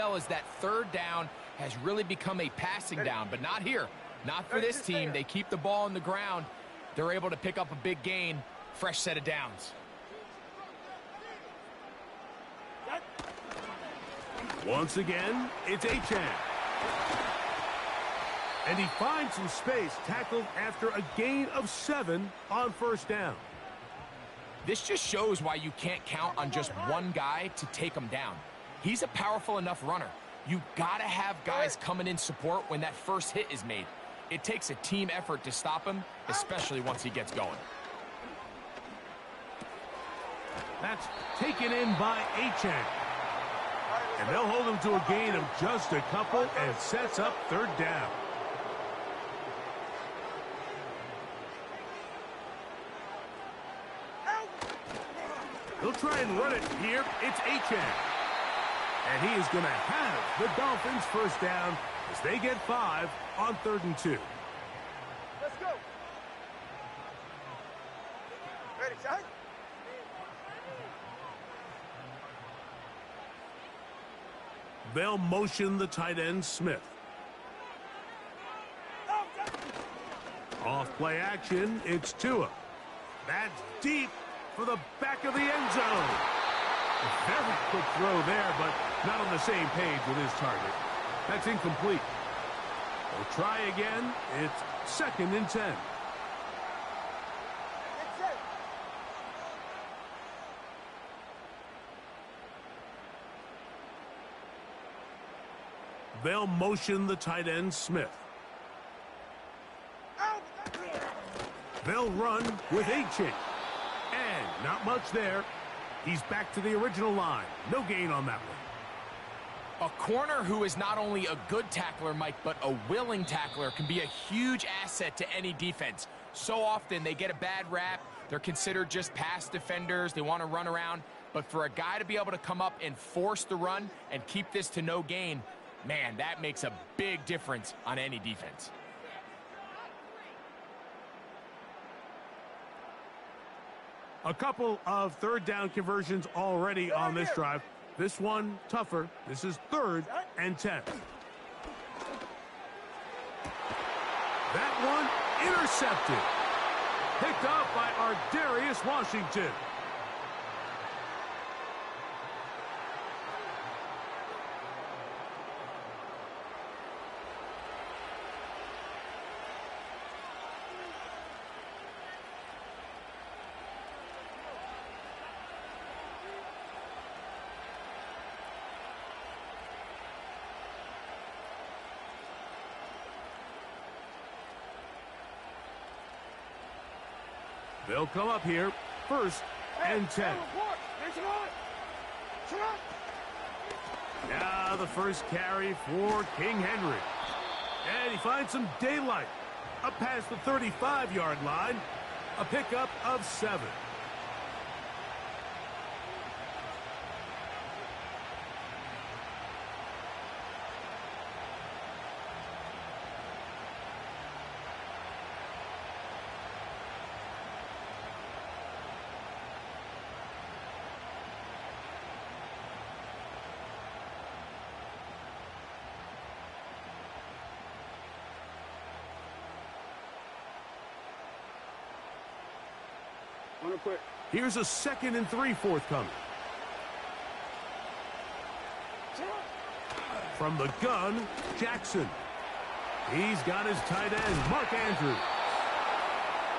NFL is that third down has really become a passing down, but not here. Not for this team. They keep the ball on the ground. They're able to pick up a big gain. Fresh set of downs. Once again, it's Achane. And he finds some space, tackled after a gain of 7 on first down. This just shows why you can't count on just one guy to take him down. He's a powerful enough runner. You gotta have guys coming in support when that first hit is made. It takes a team effort to stop him, especially once he gets going. That's taken in by Achane. And they'll hold him to a gain of just a couple and sets up third down. He'll try and run it here. It's Achane. And he is going to have the Dolphins first down as they get 5 on 3rd and 2. Let's go. Ready, son? They'll motion the tight end, Smith. Off play action, it's Tua. That's deep for the back of the end zone. A very quick throw there, but not on the same page with his target. That's incomplete. They'll try again. It's 2nd and 10. They'll motion the tight end, Smith. They'll run with Achane. And not much there. He's back to the original line. No gain on that one. A corner who is not only a good tackler, Mike, but a willing tackler can be a huge asset to any defense. So often they get a bad rap. They're considered just pass defenders. They want to run around. But for a guy to be able to come up and force the run and keep this to no gain, man, that makes a big difference on any defense. A couple of third down conversions already on this drive. This one tougher. This is 3rd and 10. That one intercepted. Picked up by Ardarius Washington. They'll come up here, 1st and 10. Now the first carry for King Henry. And he finds some daylight. Up past the 35-yard line. A pickup of 7. Here's a 2nd and 3 forthcoming. From the gun, Jackson. He's got his tight end, Mark Andrews.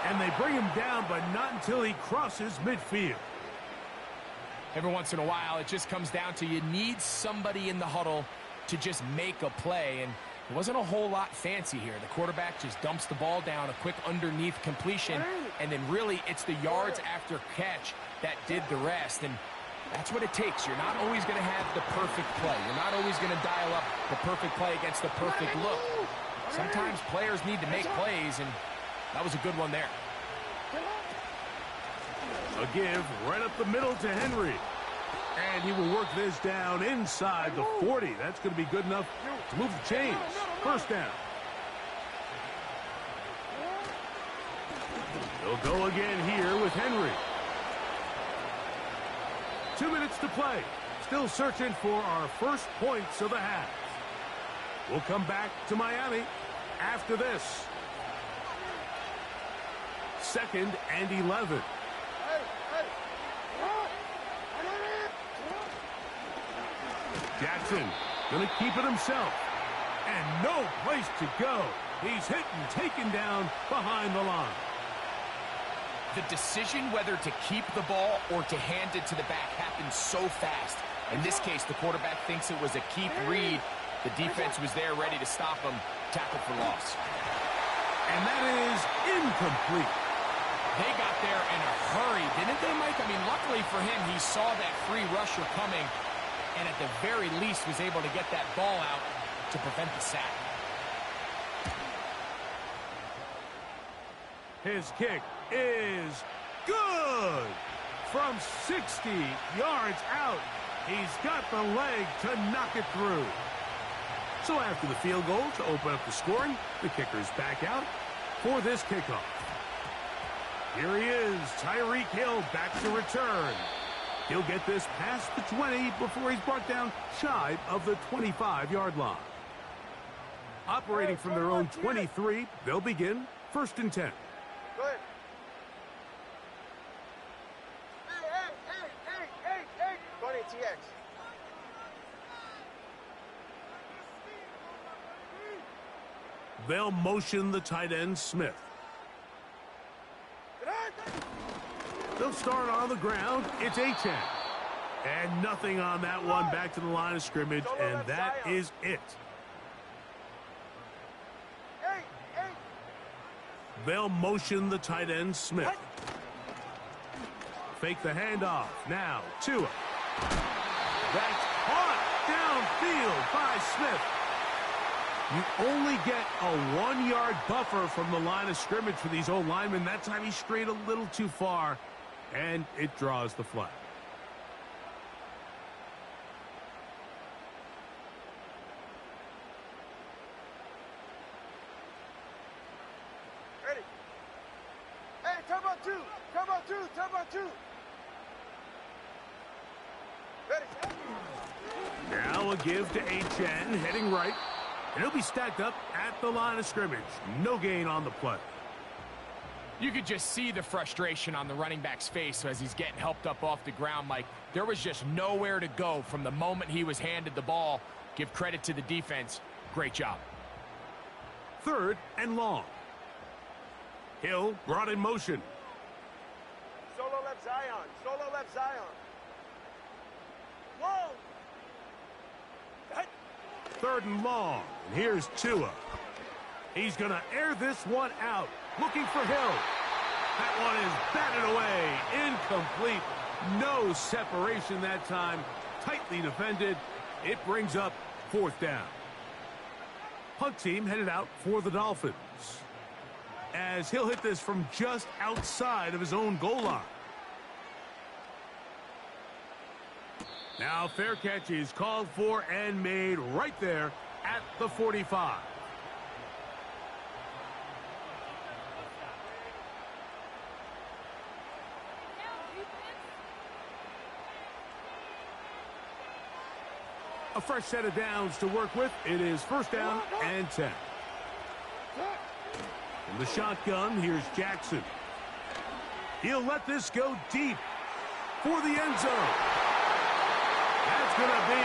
And they bring him down, but not until he crosses midfield. Every once in a while, it just comes down to you need somebody in the huddle to just make a play. And it wasn't a whole lot fancy here. The quarterback just dumps the ball down, a quick underneath completion, and then really it's the yards after catch that did the rest. And that's what it takes. You're not always going to have the perfect play. You're not always going to dial up the perfect play against the perfect look. Sometimes players need to make plays, and that was a good one there. A give right up the middle to Henry. And he will work this down inside the 40. That's going to be good enough to move the chains. First down. They'll go again here with Henry. 2 minutes to play. still searching for our first points of the half. We'll come back to Miami after this. 2nd and 11. Jackson going to keep it himself. And no place to go. He's hit and taken down behind the line. The decision whether to keep the ball or to hand it to the back happens so fast. In this case, the quarterback thinks it was a keep read. The defense was there ready to stop him. Tackle for loss. And that is incomplete. They got there in a hurry, didn't they, Mike? I mean, luckily for him, he saw that free rusher coming and at the very least was able to get that ball out to prevent the sack. His kick is good. From 60 yards out, he's got the leg to knock it through. So after the field goal to open up the scoring, the kicker's back out for this kickoff. Here he is, Tyreek Hill back to return. He'll get this past the 20 before he's brought down shy of the 25-yard line. Operating from their own 23, they'll begin 1st and 10. Go ahead. Hey. 20 TX. They'll motion the tight end, Smith. They'll start on the ground. It's Achane. And nothing on that one. Back to the line of scrimmage, and that is it. They'll motion the tight end, Smith. Fake the handoff. Now, Tua. That's caught downfield by Smith. You only get a 1-yard buffer from the line of scrimmage for these old linemen. That time he strayed a little too far, and it draws the flag. Ready. Hey, turbo two. Ready. Now a give to Achane, heading right. And he'll be stacked up at the line of scrimmage. No gain on the play. You could just see the frustration on the running back's face as he's getting helped up off the ground, Mike. There was just nowhere to go from the moment he was handed the ball. Give credit to the defense. Great job. 3rd and long. Hill brought in motion. Solo left Zion. Whoa. 3rd and long. And here's Tua. He's going to air this one out. Looking for Hill. That one is batted away. Incomplete. No separation that time. Tightly defended. It brings up 4th down. Punt team headed out for the Dolphins, as he'll hit this from just outside of his own goal line. Now fair catch is called for and made right there at the 45. A fresh set of downs to work with. It is 1st down and 10. From the shotgun, here's Jackson. He'll let this go deep for the end zone. That's going to be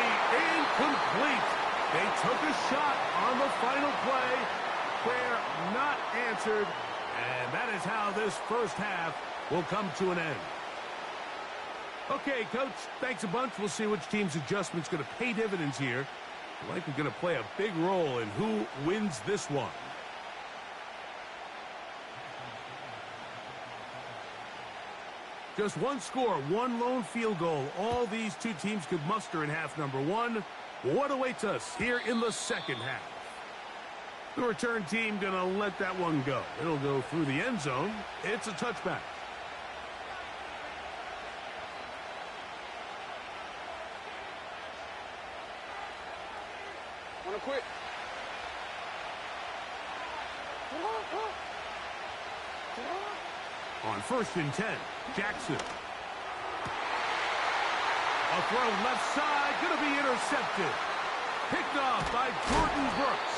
incomplete. They took a shot on the final play. Prayer not answered. And that is how this first half will come to an end. Okay, Coach, thanks a bunch. We'll see which team's adjustment's going to pay dividends here. Likely going to play a big role in who wins this one. Just one score, one lone field goal. All these two teams could muster in half number 1. What awaits us here in the second half? The return team going to let that one go. It'll go through the end zone. It's a touchback. Wanna quit? On 1st and 10, Jackson. A throw left side, going to be intercepted. Picked off by Jordan Brooks.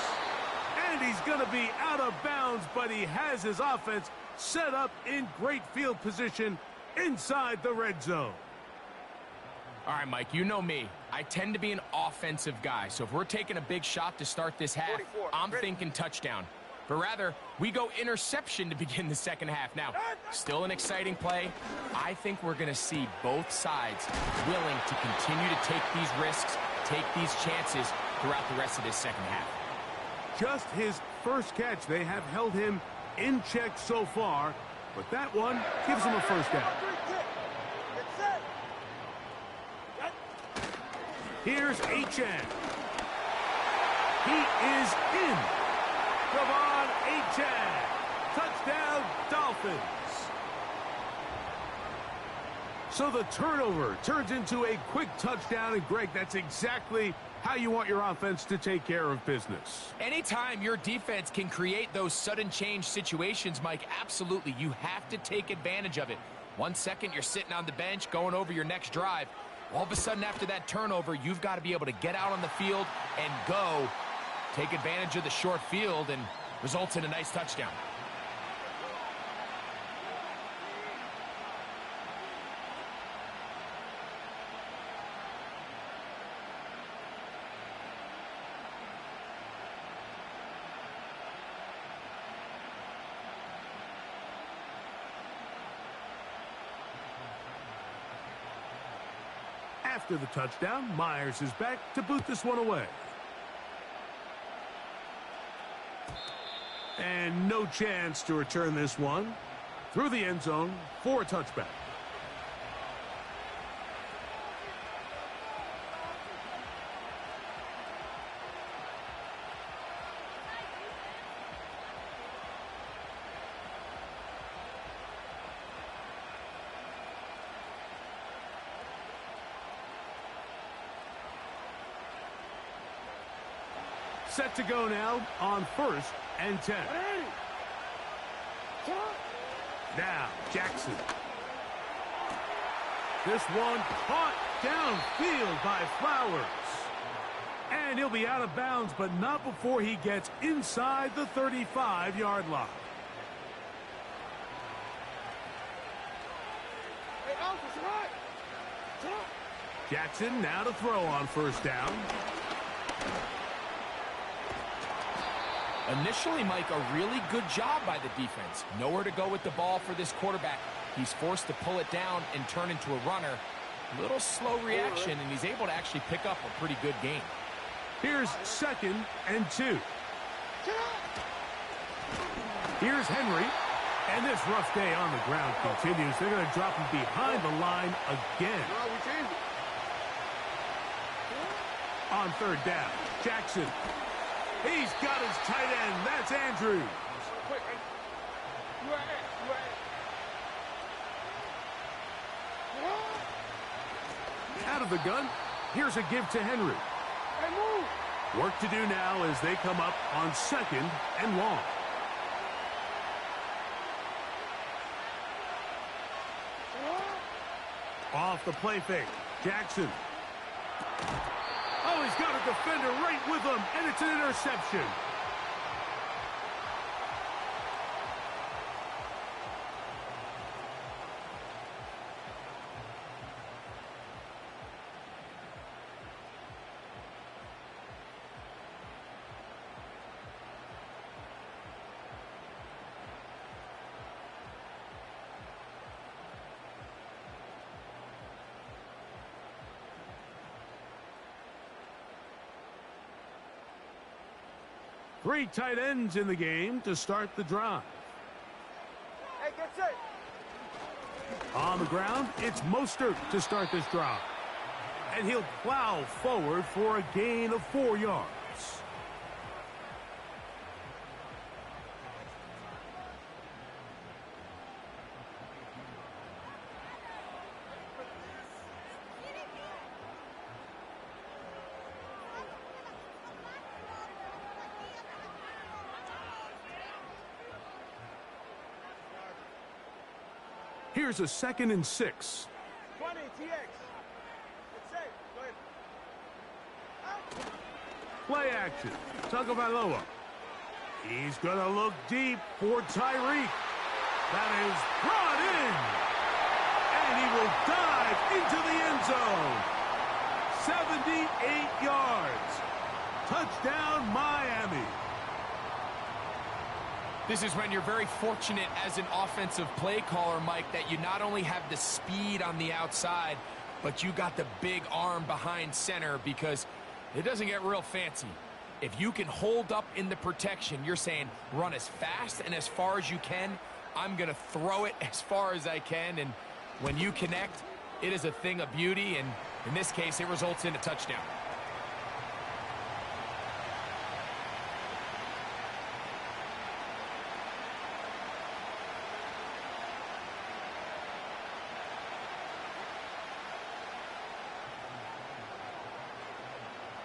And he's going to be out of bounds, but he has his offense set up in great field position inside the red zone. All right, Mike, you know me. I tend to be an offensive guy, so if we're taking a big shot to start this half, 44, I'm ready. thinking touchdown. But rather, we go interception to begin the second half. Now, still an exciting play. I think we're going to see both sides willing to continue to take these risks, take these chances throughout the rest of this second half. Just his first catch. They have held him in check so far, but that one gives him a first down. Here's Achane. He is in. Devon Achane. Touchdown, Dolphins. So the turnover turns into a quick touchdown, and Greg, that's exactly how you want your offense to take care of business. Anytime your defense can create those sudden change situations, Mike, absolutely, you have to take advantage of it. 1 second, you're sitting on the bench going over your next drive. All of a sudden, after that turnover, you've got to be able to get out on the field and go. Take advantage of the short field and results in a nice touchdown. After the touchdown, Myers is back to boot this one away. And no chance to return this one through the end zone for a touchback. Set to go now on 1st and 10. Now, Jackson. This one caught downfield by Flowers. And he'll be out of bounds, but not before he gets inside the 35-yard line. Jackson now to throw on 1st down. Initially, Mike, a really good job by the defense. Nowhere to go with the ball for this quarterback. He's forced to pull it down and turn into a runner. Little slow reaction, and he's able to actually pick up a pretty good gain. Here's 2nd and 2. Here's Henry. And this rough day on the ground continues. They're going to drop him behind the line again. On 3rd down, Jackson. He's got his tight end. That's Andrews. Out of the gun, here's a give to Henry. Work to do now as they come up on 2nd and long. Off the play fake, Jackson. Oh, he's got a defender right with him, and it's an interception. Three tight ends in the game to start the drive. Hey, get set. On the ground, it's Mostert to start this drive. And he'll plow forward for a gain of 4 yards. Here's a 2nd and 6. 20, TX. Play action. Tagovailoa. He's going to look deep for Tyreek. That is brought in. And he will dive into the end zone. 78 yards. Touchdown, Miami. This is when you're very fortunate as an offensive play caller, Mike, that you not only have the speed on the outside, but you got the big arm behind center, because it doesn't get real fancy. If you can hold up in the protection, you're saying run as fast and as far as you can. I'm going to throw it as far as I can, and when you connect, it is a thing of beauty, and in this case, it results in a touchdown.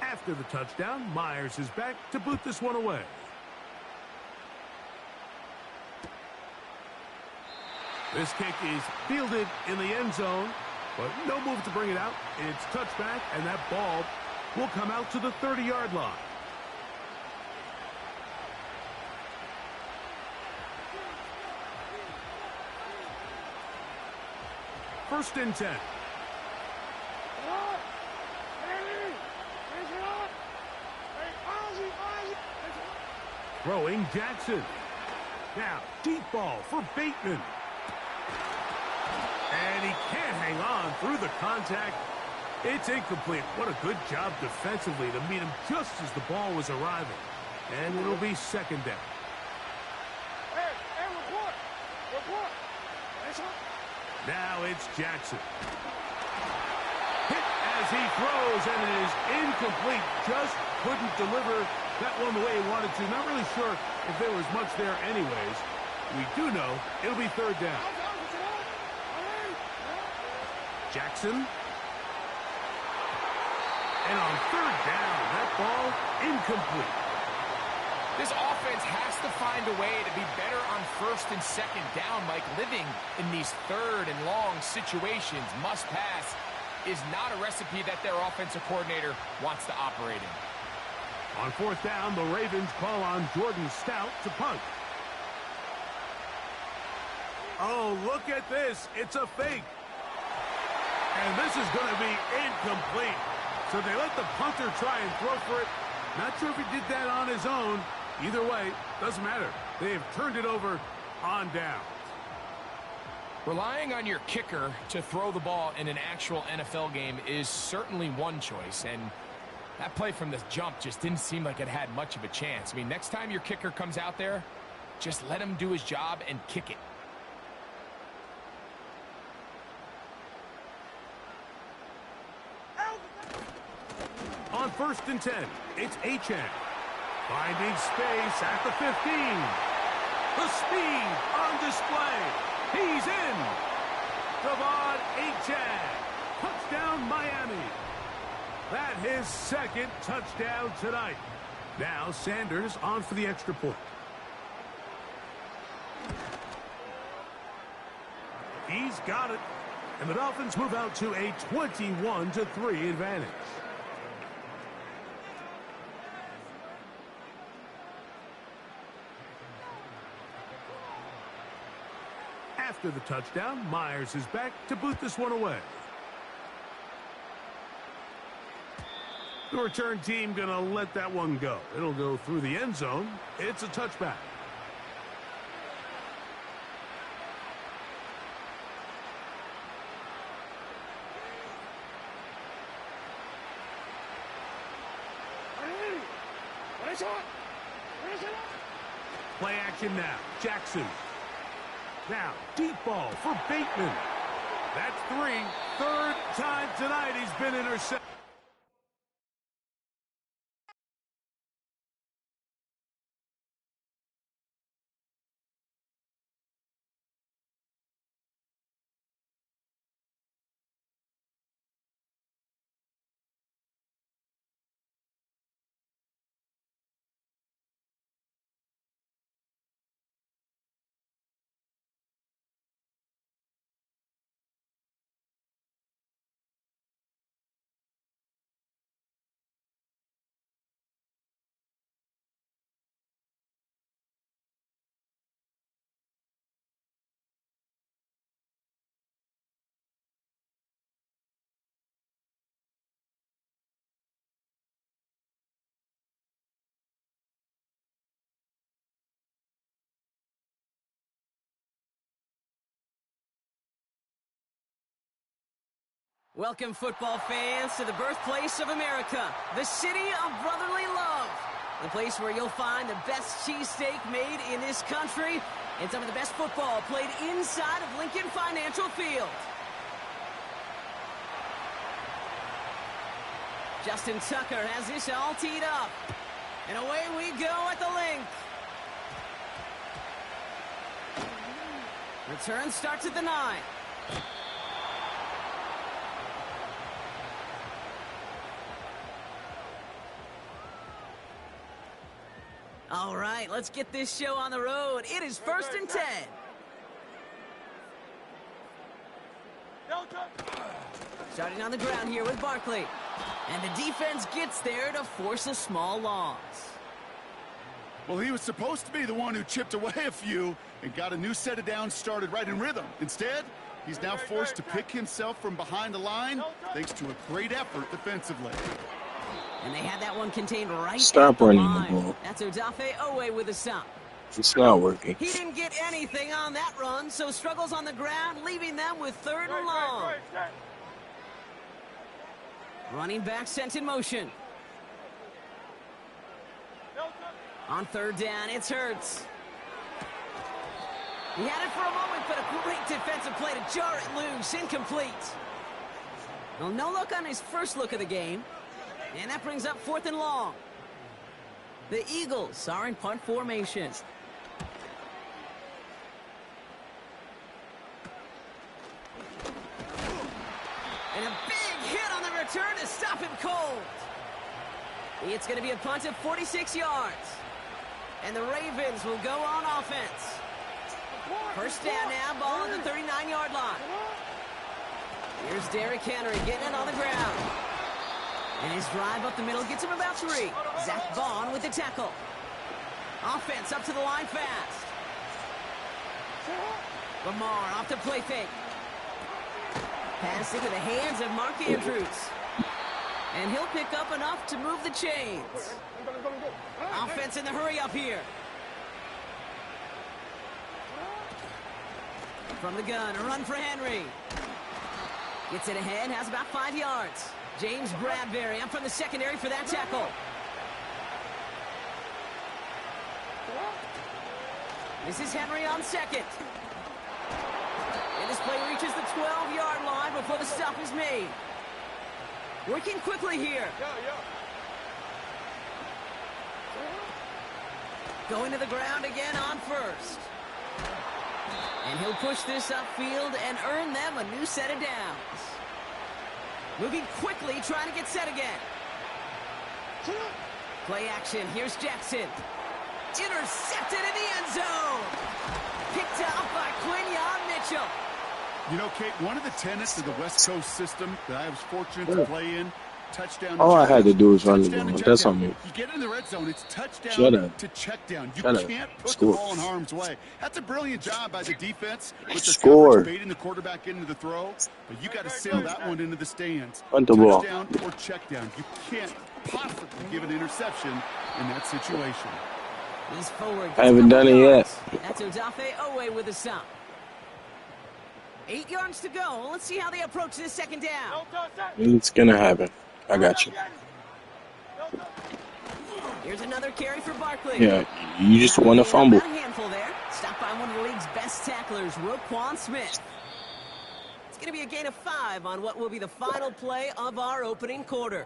After the touchdown, Myers is back to boot this one away. This kick is fielded in the end zone, but no move to bring it out. It's touchback, and that ball will come out to the 30-yard line. First and 10. Throwing Jackson. Now, deep ball for Bateman. And he can't hang on through the contact. It's incomplete. What a good job defensively to meet him just as the ball was arriving. And it'll be second down. Hey, report. Now it's Jackson. Hit as he throws, and it is incomplete. Just couldn't deliver that one the way he wanted to. Not really sure if there was much there anyways. We do know it'll be third down. Jackson. And on third down, that ball incomplete. This offense has to find a way to be better on first and second down, Mike. Living in these third and long situations, must pass, is not a recipe that their offensive coordinator wants to operate in. On fourth down, the Ravens call on Jordan Stout to punt. Oh, look at this. It's a fake. And this is going to be incomplete. So they let the punter try and throw for it. Not sure if he did that on his own. Either way, doesn't matter. They have turned it over on down. Relying on your kicker to throw the ball in an actual NFL game is certainly one choice, and that play from the jump just didn't seem like it had much of a chance. I mean, next time your kicker comes out there, just let him do his job and kick it. On first and 10, it's Achane. Finding space at the 15. The speed on display. He's in. Devon Achane. Touchdown, Miami. That his second touchdown tonight. Now Sanders on for the extra point. He's got it. And the Dolphins move out to a 21-3 advantage. After the touchdown, Myers is back to boot this one away. The return team going to let that one go. It'll go through the end zone. It's a touchback. Play action now. Jackson. Now, deep ball for Bateman. That's three. Third time tonight he's been intercepted. Welcome, football fans, to the birthplace of America, the city of brotherly love. The place where you'll find the best cheesesteak made in this country and some of the best football played inside of Lincoln Financial Field. Justin Tucker has this all teed up. And away we go at the link. Return starts at the 9. All right, let's get this show on the road. It is 1st and 10. Starting on the ground here with Barkley. And the defense gets there to force a small loss. Well, he was supposed to be the one who chipped away a few and got a new set of downs started right in rhythm. Instead, he's now forced to pick himself from behind the line thanks to a great effort defensively. And they had that one contained right Stop at the running line. the ball. That's Odafe Owe with a stop. It's not working. He didn't get anything on that run, so struggles on the ground, leaving them with 3rd and long. Running back sent in motion. On 3rd down, it's Hurts. He had it for a moment, but a great defensive play to jar it loose. Incomplete. Well, no look on his first look of the game. And that brings up 4th and long. The Eagles are in punt formation. And a big hit on the return to stop him cold. It's going to be a punt of 46 yards. And the Ravens will go on offense. 1st down now, ball on the 39-yard line. Here's Derrick Henry getting it on the ground. And his drive up the middle gets him about 3. Zach Vaughn with the tackle. Offense up to the line fast. Lamar off the play fake. Pass into the hands of Mark Andrews. And he'll pick up enough to move the chains. Offense in the hurry up here. From the gun, a run for Henry. Gets it ahead, has about 5 yards. James Bradbury up from the secondary for that tackle. This is Henry on 2nd. And this play reaches the 12-yard line before the stop is made. Working quickly here. Going to the ground again on 1st. And he'll push this upfield and earn them a new set of downs. Moving quickly, trying to get set again. Play action. Here's Jackson. Intercepted in the end zone. Picked out by Quinyon Mitchell. You know, Kate, one of the tenets of the West Coast system that I was fortunate to play in, touchdown. All I had to do was run the ball. That's on me. You get in the red zone, it's touchdown to check down. You can't put the ball in harm's way. That's a brilliant job by the defense with the coverage baiting the quarterback into the throw. But you got to sail that one into the stands. Punt the ball. Touchdown or check down. You can't possibly give an interception in that situation. He's forward. I haven't done it yet. That's Odafe Owe with a stop. 8 yards to go. Let's see how they approach this 2nd down. It's gonna happen. I got you. Here's another carry for Barkley. Yeah, you just won a fumble. A handful there. Stopped by one of the league's best tacklers, Roquan Smith. It's going to be a gain of 5 on what will be the final play of our opening quarter.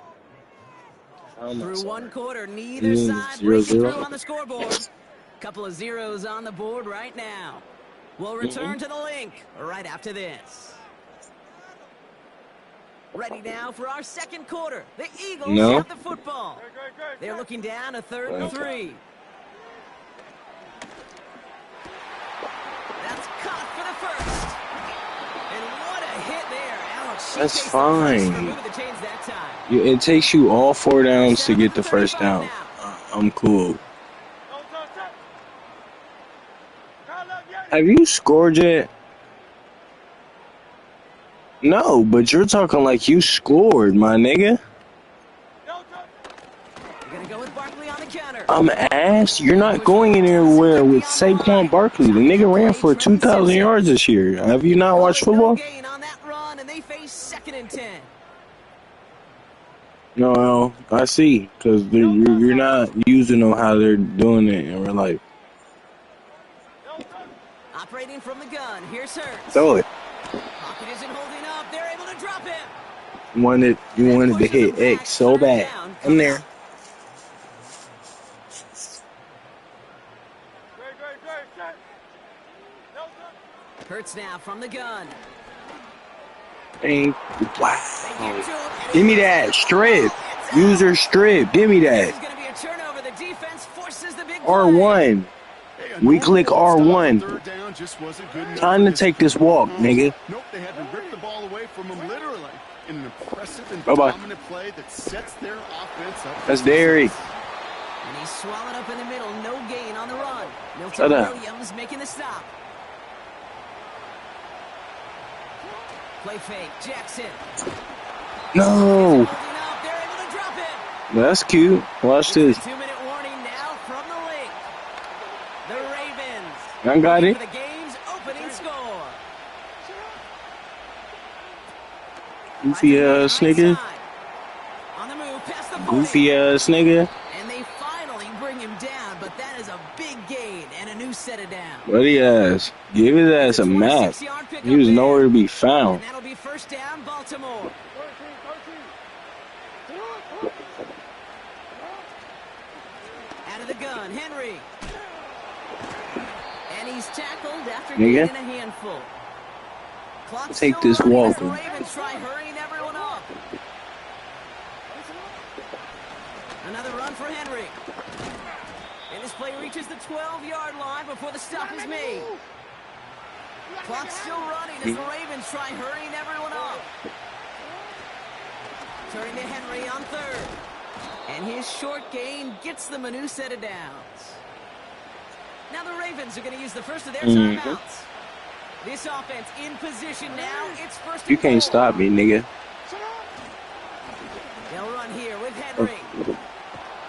Through one quarter, neither side breaking through on the scoreboard. Couple of zeros on the board right now. We'll return to the link right after this. Ready now for our 2nd quarter. The Eagles have the football. They're looking down a 3rd and 3. That's caught for the 1st. And what a hit there. Alex, that's fine. The chains that time. It takes you all 4 downs to get the 1st down. I'm cool. Have you scored yet? No, but you're talking like you scored, my nigga. I'm ass. You're not going anywhere with Saquon Barkley. The nigga ran for 2,000 yards this year. Have you not watched football? On that run, and they face 2nd and 10. No, I see. Because you're not using them how they're doing it in real life. Operating from the gun. Here's Hurts. Throw it. Pocket isn't holding up. They're able to drop him. You wanted to hit X so bad. I'm there. Hurts now from the gun. Wow. Give me that strip. User strip. Give me that. This is going to be a turnover. The defense forces the big R1. We click R1. Time to take this walk, nigga. Nope, they had to rip the ball away from him literally in an impressive and Bye-bye. dominant play that sets their offense up. That's Derrick. And he's swallowed up in the middle. No gain on the run. Shut Milton up. Williams making the stop. Play fake. Jackson. No. Holding up. They're able to drop it. That's cute. Watch this. 2-minute warning now from the link. The Ravens. I got it. For the game's opening score. Goofy ass nigga. On the move, past the 40. Goofy ass nigga. And they finally bring him down, but that is a big gain and a new set of down. What he ass? Give his ass a map. He was nowhere to be found. And that'll be first down, Baltimore. Out of the gun, Henry. And he's tackled after Nigga. getting a handful. Clock's Take still this running as walk. the Ravens try hurrying everyone up. Another run for Henry. And this play reaches the 12-yard line before the stop is made. Clock's still running as the Ravens try hurrying everyone up. Turning to Henry on third. And his short gain gets them a new set of downs. Now the Ravens are going to use the first of their timeouts. This offense in position now. It's first and You can't goal. stop me, nigga. They'll run here with Henry.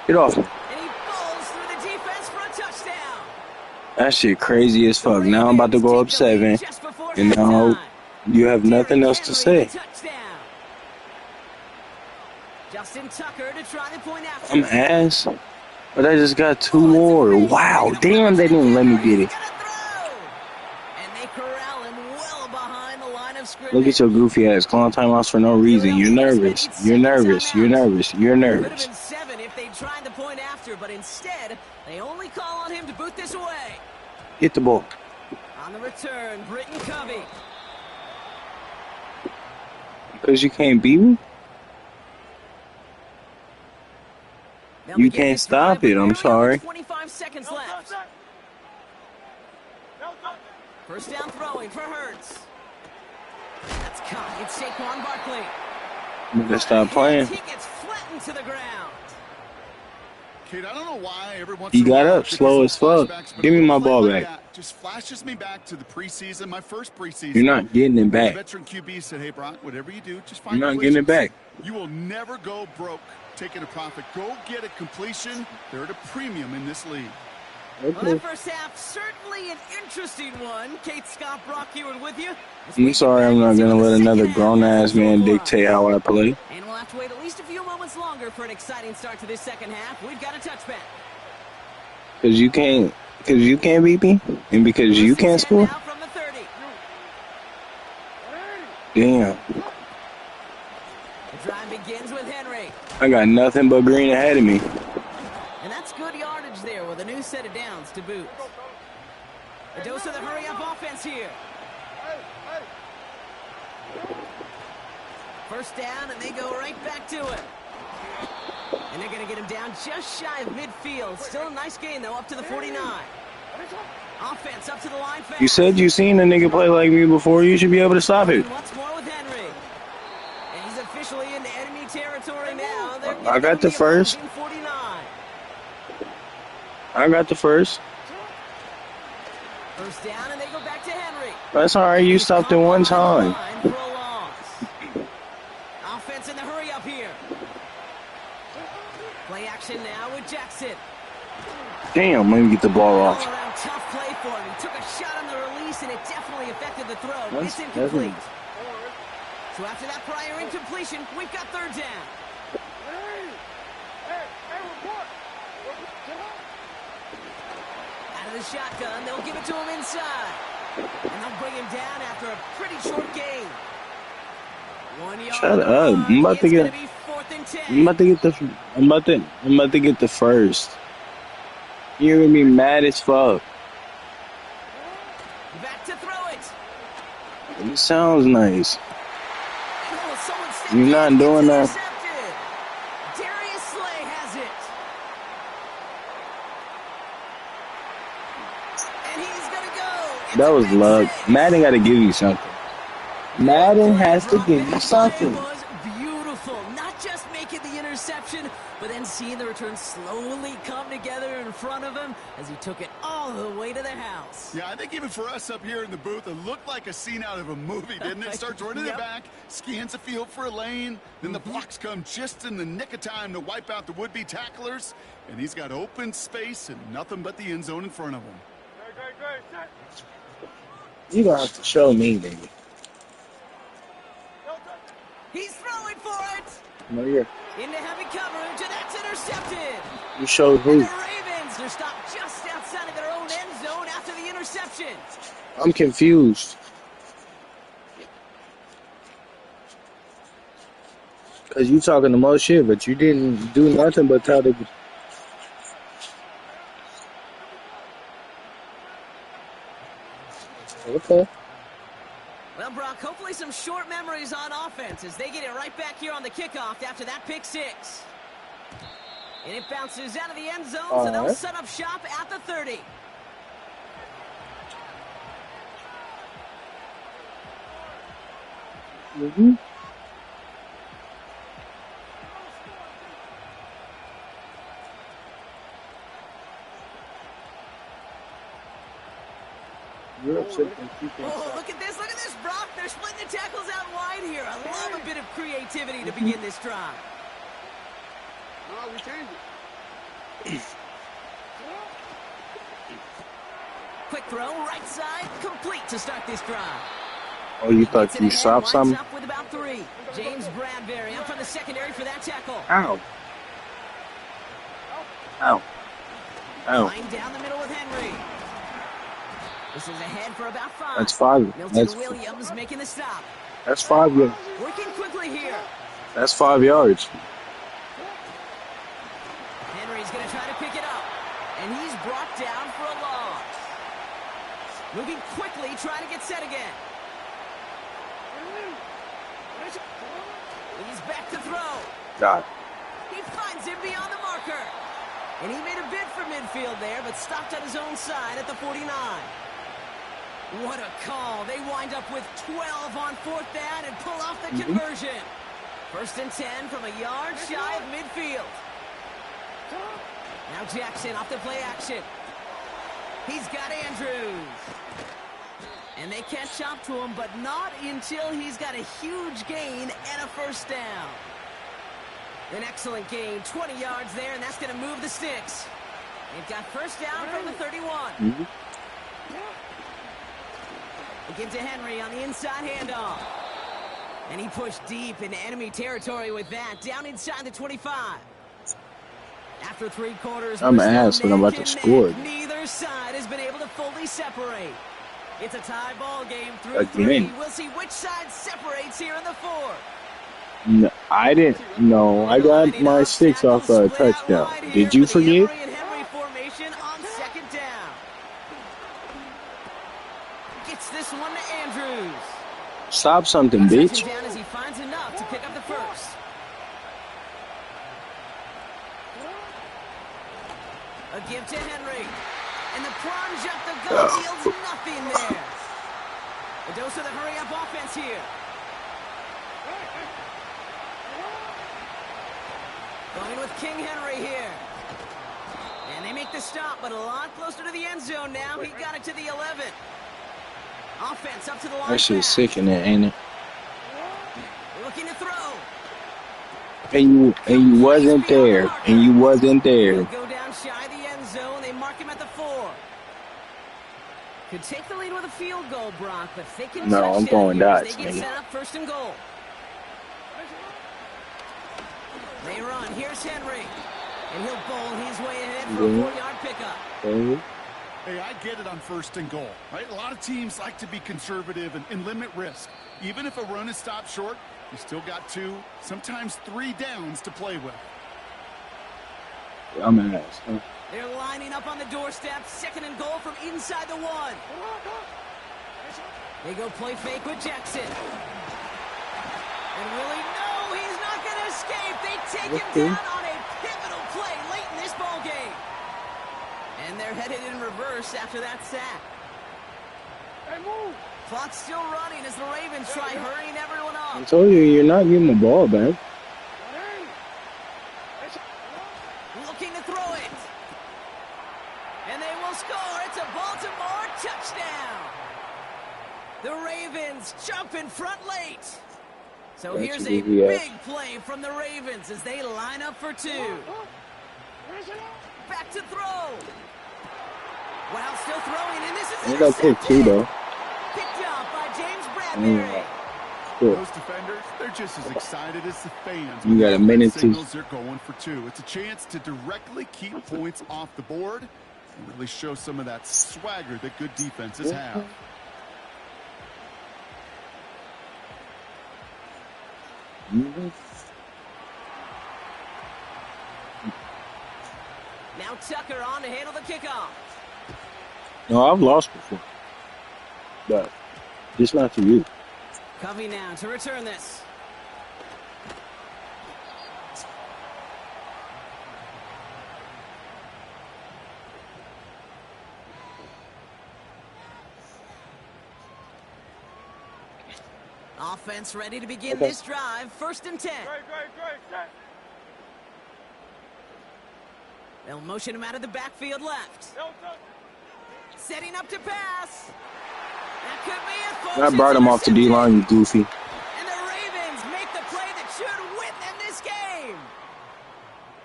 Get off me. And he falls through the defense for a touchdown. That shit crazy as fuck. Now I'm about to go up 7. And now you have nothing else to say. Justin Tucker to try the point after. I'm ass. But I just got 2 more. Wow. Damn, they didn't let me get it. And they corral him well behind the line of scrimmage. Look at your goofy ass. Calling timeouts for no reason. You're nervous. You're nervous. You're nervous. You're Could have nervous. been 7 if they tried the point after, but instead, they only call on him to boot this away. Get the ball. On the return, Britton Covey. Because you can't beat me? They'll You begin can't this drive stop it, I'm with sorry. 25 seconds left. First down throwing for Hurts. That's caught. It's Saquon Barkley. You better stop playing. He gets flattened to the ground. Kid, I don't know why every once He in a got while up I get slow these as fuck. flashbacks, but Give me a my play ball like back. that just flashes me back to the preseason, my first preseason. You're not getting it The back. veteran QB said, "Hey, Brock, whatever you do, just find You're not getting it back. You will never go broke taking a profit. Go get a completion. They're at a premium in this league." Well, that first half, certainly an interesting one. Kate Scott, Brock Heward with you. I'm sorry, I'm not going to let another grown-ass man dictate how I play. And we'll have to wait at least a few moments longer for an exciting start to this second half. We've got a touchback. Because you can't beat me? And because you can't score? Now from the 30. Damn. The drive begins with Henry. I got nothing but green ahead of me. And that's good yardage there with a new set of downs to boot. A dose of the hurry-up offense here. First down, and they go right back to it. And they're going to get him down just shy of midfield. Still a nice gain, though, up to the 49. Offense up to the line fast. You said you seen a nigga play like me before. You should be able to stop it. What's more with Henry? And he's officially into enemy territory now. I got the first. 49. I got the first. First down, and they go back to Henry. That's all right. You stopped it one time. For a loss. Offense in the hurry up here. Play action now with Jackson. Damn, let me get the ball All off. around tough play for him. He took a shot on the release, and it definitely affected the throw. That's- It's incomplete. So after that prior incompletion, we've got third down. the shotgun. They'll give it to him inside. And they'll bring him down after a pretty short gain. 1 yard. Shut up. I'm about to get the first. You're gonna be mad as fuck. Back to throw it. It sounds nice. You're not doing that. Darius Slay has it. And he's gonna go. That was luck. Madden got to give you something. Madden has to give you something. It was beautiful. Not just making the interception, but then seeing the return slowly come together in front of him as he took it all the way to the house. Yeah, I think even for us up here in the booth, it looked like a scene out of a movie, didn't it? Starts running it back, scans the field for a lane, then the blocks come just in the nick of time to wipe out the would-be tacklers, and he's got open space and nothing but the end zone in front of him. You're going to have to show me, baby. He's throwing for it. No, you're. Into heavy coverage, and that's intercepted. You showed who? And the Ravens are stopped just outside of their own end zone after the interception. I'm confused. Because you talking the most shit, but you didn't do nothing but tell the... Okay. Well, Brock, hopefully some short memories on offense as they get it right back here on the kickoff after that pick six. And it bounces out of the end zone, so they'll set up shop at the 30. Mm-hmm. Oh, look at this, Brock. They're splitting the tackles out wide here. I love a bit of creativity to begin this drive. No, we changed it. Quick throw, right side, complete to start this drive. Oh, you thought you stopped something? Up with about 3. James Bradbury up from the secondary for that tackle. Ow. Ow. Ow. Line down the middle with Henry. This is ahead for about 5. That's 5. Milton Williams making the stop. That's 5 yards. Working quickly here. That's 5 yards. Henry's going to try to pick it up. And he's brought down for a loss. Moving quickly, trying to get set again. He's back to throw. God. He finds him beyond the marker. And he made a bid for midfield there, but stopped on his own side at the 49. What a call. They wind up with 12 on 4th down and pull off the conversion. 1st and 10 from a yard shy of midfield. Now Jackson off the play action. He's got Andrews. And they catch up to him, but not until he's got a huge gain and a 1st down. An excellent gain, 20 yards there, and that's going to move the sticks. They've got 1st down from the 31. They give to Henry on the inside handoff. And he pushed deep into enemy territory with that, down inside the 25. After 3 quarters, I'm ass when I'm about to score. Neither side has been able to fully separate. It's a tie ball game through Again. 3. We'll see which side separates here in the 4th. No, I didn't. No, I got my 6 off a touchdown. Did you forget? Henry formation on 2nd down. Gets this one to Andrews. Stop something, bitch. Down as he finds enough to pick up the 1st. A give to Henry. And the plunge up the gut yields nothing there. A dose of the hurry-up offense here. Going with King Henry here. And they make the stop, but a lot closer to the end zone now. He got it to the 11. Offense up to the line. That shit's sickening, ain't it? Looking to throw. And you wasn't there. And you wasn't there. Go down shy of the end zone. They mark him at the 4. Could take the lead with a field goal, Brock, but they can. No, I'm going dots, They get nigga. set up 1st and goal. They run. Here's Henry. And he'll bowl his way ahead for a 4-yard pickup. Hey, I get it on 1st and goal, right? A lot of teams like to be conservative and limit risk. Even if a run is stopped short, you still got 2, sometimes 3 downs to play with. I'm an ass. Huh? They're lining up on the doorstep. 2nd and goal from inside the 1. They go play fake with Jackson. And really, no, he's not going to escape. They take him down on a pivotal play late in this ball game. And they're headed in reverse after that sack. Clock's still running as the Ravens try hurrying everyone up. I told you, you're not getting the ball back. Looking to throw it. And they will score. It's a Baltimore touchdown. The Ravens jump in front late. So here's a big play from the Ravens as they line up for 2. Back to throw. Wow, still throwing, and this is intercepted. Picked up by James Bradbury. Cool. Those defenders, they're just as excited as the fans. You got a minute signals they're going for 2. It's a chance to directly keep points off the board and really show some of that swagger that good defenses have. Now Tucker on to handle the kickoff. No, I've lost before. But it's not to you. Covey now to return this. Offense ready to begin this drive. 1st and 10. They'll motion him out of the backfield left. Setting up to pass. That could be it, folks. I brought him off the D-line, you goofy. And the Ravens make the play that should win them this game.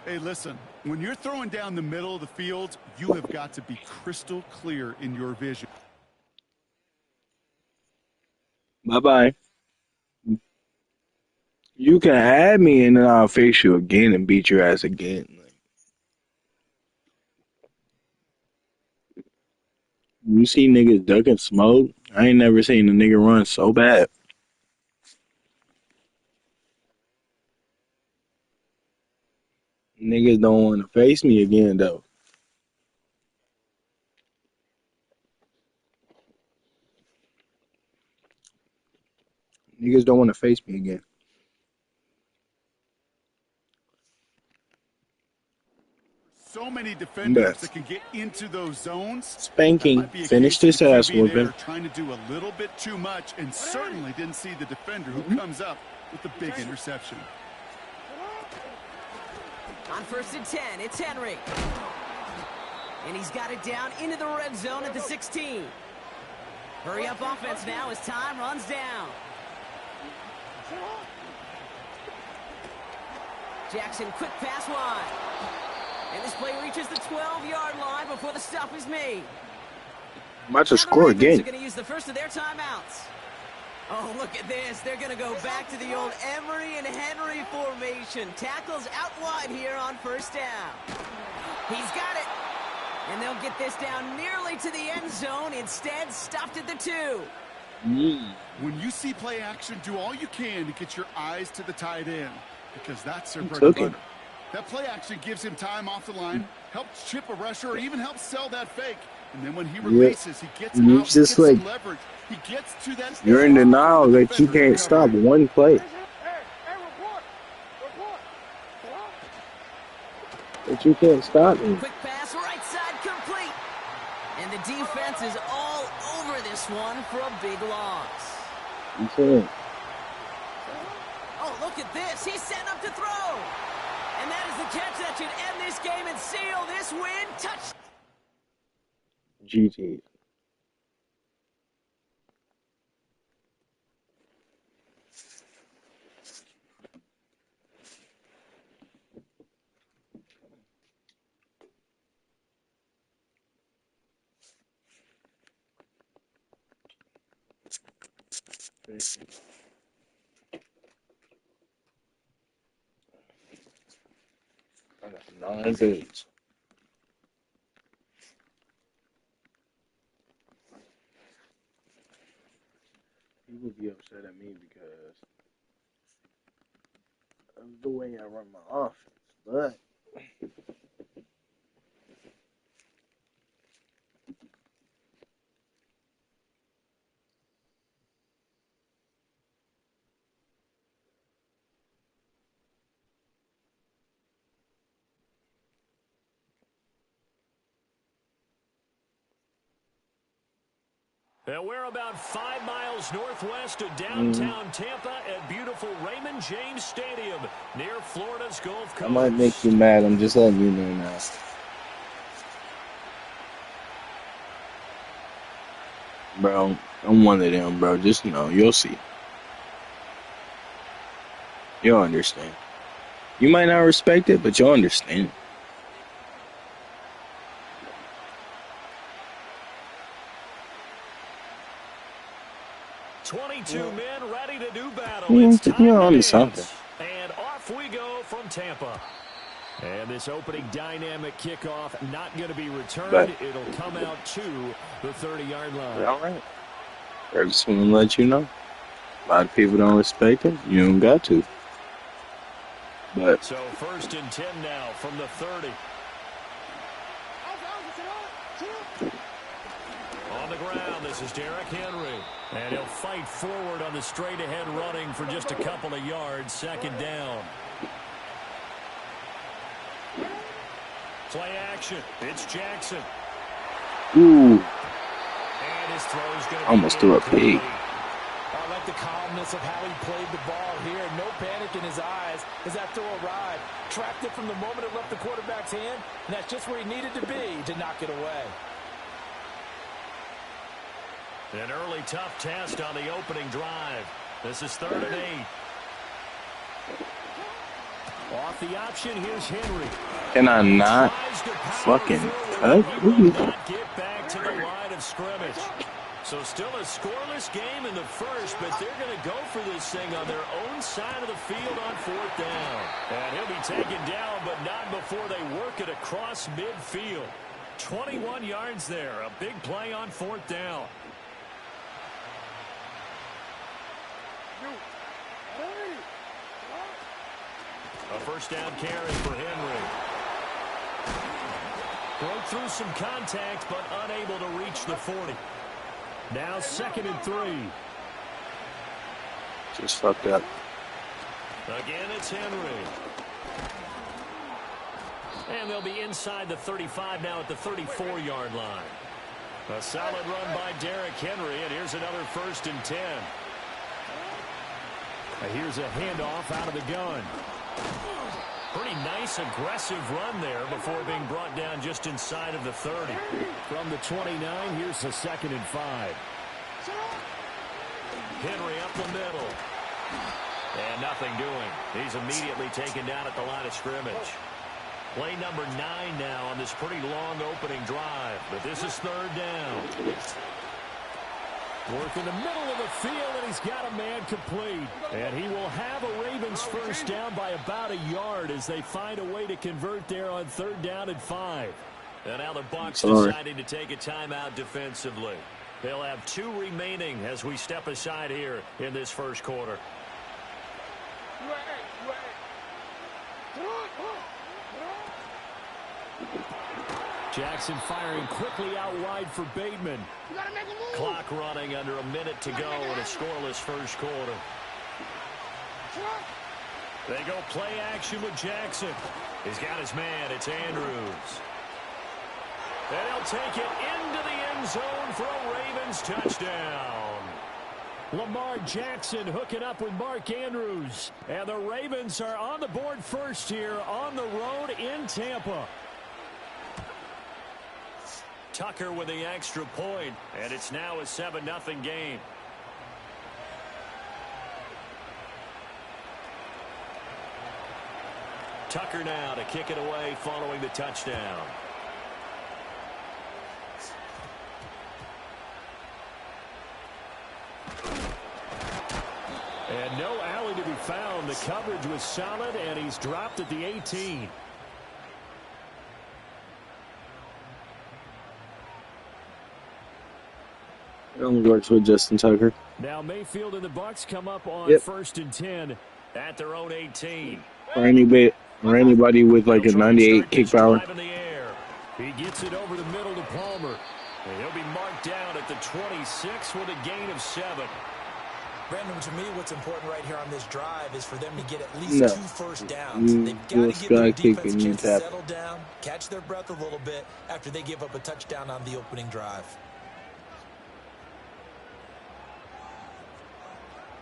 Hey, listen, when you're throwing down the middle of the field, you have got to be crystal clear in your vision. Bye-bye. You can add me and then I'll face you again and beat your ass again. You see niggas ducking smoke? I ain't never seen a nigga run so bad. Niggas don't want to face me again, though. Niggas don't want to face me again. So many defenders that can get into those zones. Spanking. Finish this ass whooping. Trying to do a little bit too much and certainly didn't see the defender who comes up with the big interception. On 1st and 10, it's Henry. And he's got it down into the red zone at the 16. Hurry up offense now as time runs down. Jackson, quick pass wide. And this play reaches the 12-yard line before the stop is made. About to score again. They're going to use the first of their timeouts. Oh, look at this. They're going to go back to the old Emery and Henry formation. Tackles out wide here on 1st down. He's got it. And they'll get this down nearly to the end zone. Instead, stopped at the 2. When you see play action, do all you can to get your eyes to the tight end because that's their bread and butter. That play action gives him time off the line, helps chip a rusher, or even helps sell that fake. And then when he releases, he gets out, gets some leverage. He gets to that. You're in denial that you can't stop one play. But you can't stop me. Quick pass, right side complete. And the defense is all over this one for a big loss. You can't. Oh, look at this. He's setting up to throw. And that is the catch that should end this game and seal this win. Touch. GG. I got 9 days. would be upset at me because of the way I run my offense. But And we're about 5 miles northwest of downtown Tampa at beautiful Raymond James Stadium near Florida's Gulf Coast. I might make you mad. I'm just letting you know now. Bro, I'm one of them, bro. Just know. You'll see. You'll understand. You might not respect it, but you'll understand. 22 men ready to do battle. It's time to dance. Something. And off we go from Tampa. And this opening dynamic kickoff not going to be returned. But it'll come out to the 30-yard line. All right. I just want to let you know. A lot of people don't respect it. You don't got to. But so 1st and 10 now from the 30. On the ground, this is Derrick Henry. And he'll fight forward on the straight-ahead running for just a couple of yards. 2nd down. Play action. It's Jackson. Ooh. And his throw's going to almost threw a pig. I like the calmness of how he played the ball here. No panic in his eyes as that throw arrived. Tracked it from the moment it left the quarterback's hand, and that's just where he needed to be to knock it away. An early tough test on the opening drive. This is 3rd and 8. Off the option, here's Henry. Can I not fucking cut? Not get back to the line of scrimmage. So still a scoreless game in the first, but they're going to go for this thing on their own side of the field on 4th down. And he'll be taken down, but not before they work it across midfield. 21 yards there. A big play on 4th down. A 1st down carry for Henry. Broke through some contact, but unable to reach the 40. Now 2nd and 3. Just fucked up. Again, it's Henry. And they'll be inside the 35 now at the 34-yard line. A solid run by Derrick Henry, and here's another 1st and 10. Here's a handoff out of the gun. Pretty nice, aggressive run there before being brought down just inside of the 30. From the 29, here's a 2nd and 5. Henry up the middle. And nothing doing. He's immediately taken down at the line of scrimmage. Play number 9 now on this pretty long opening drive. But this is 3rd down. Work in the middle of the field, and he's got a man complete. And he will have a Ravens 1st down by about a yard as they find a way to convert there on 3rd down and 5. And now the Bucs deciding to take a timeout defensively. They'll have 2 remaining as we step aside here in this first quarter. Jackson firing quickly out wide for Bateman. Clock running under a minute to go in a scoreless first quarter. They go play action with Jackson. He's got his man. It's Andrews. And he'll take it into the end zone for a Ravens touchdown. Lamar Jackson hooking up with Mark Andrews. And the Ravens are on the board first here on the road in Tampa. Tucker with the extra point, and it's now a 7-0 game. Tucker now to kick it away following the touchdown. And no alley to be found. The coverage was solid, and he's dropped at the 18. It only works with Justin Tucker. Now Mayfield and the Bucs come up on 1st and 10 at their own 18. Or anybody with like a 98 kick power. In the air. He gets it over the middle to Palmer. And he'll be marked down at the 26 with a gain of 7. Brandon, to me, what's important right here on this drive is for them to get at least 2 first downs. They've got to give their defense a chance to settle down, catch their breath a little bit after they give up a touchdown on the opening drive.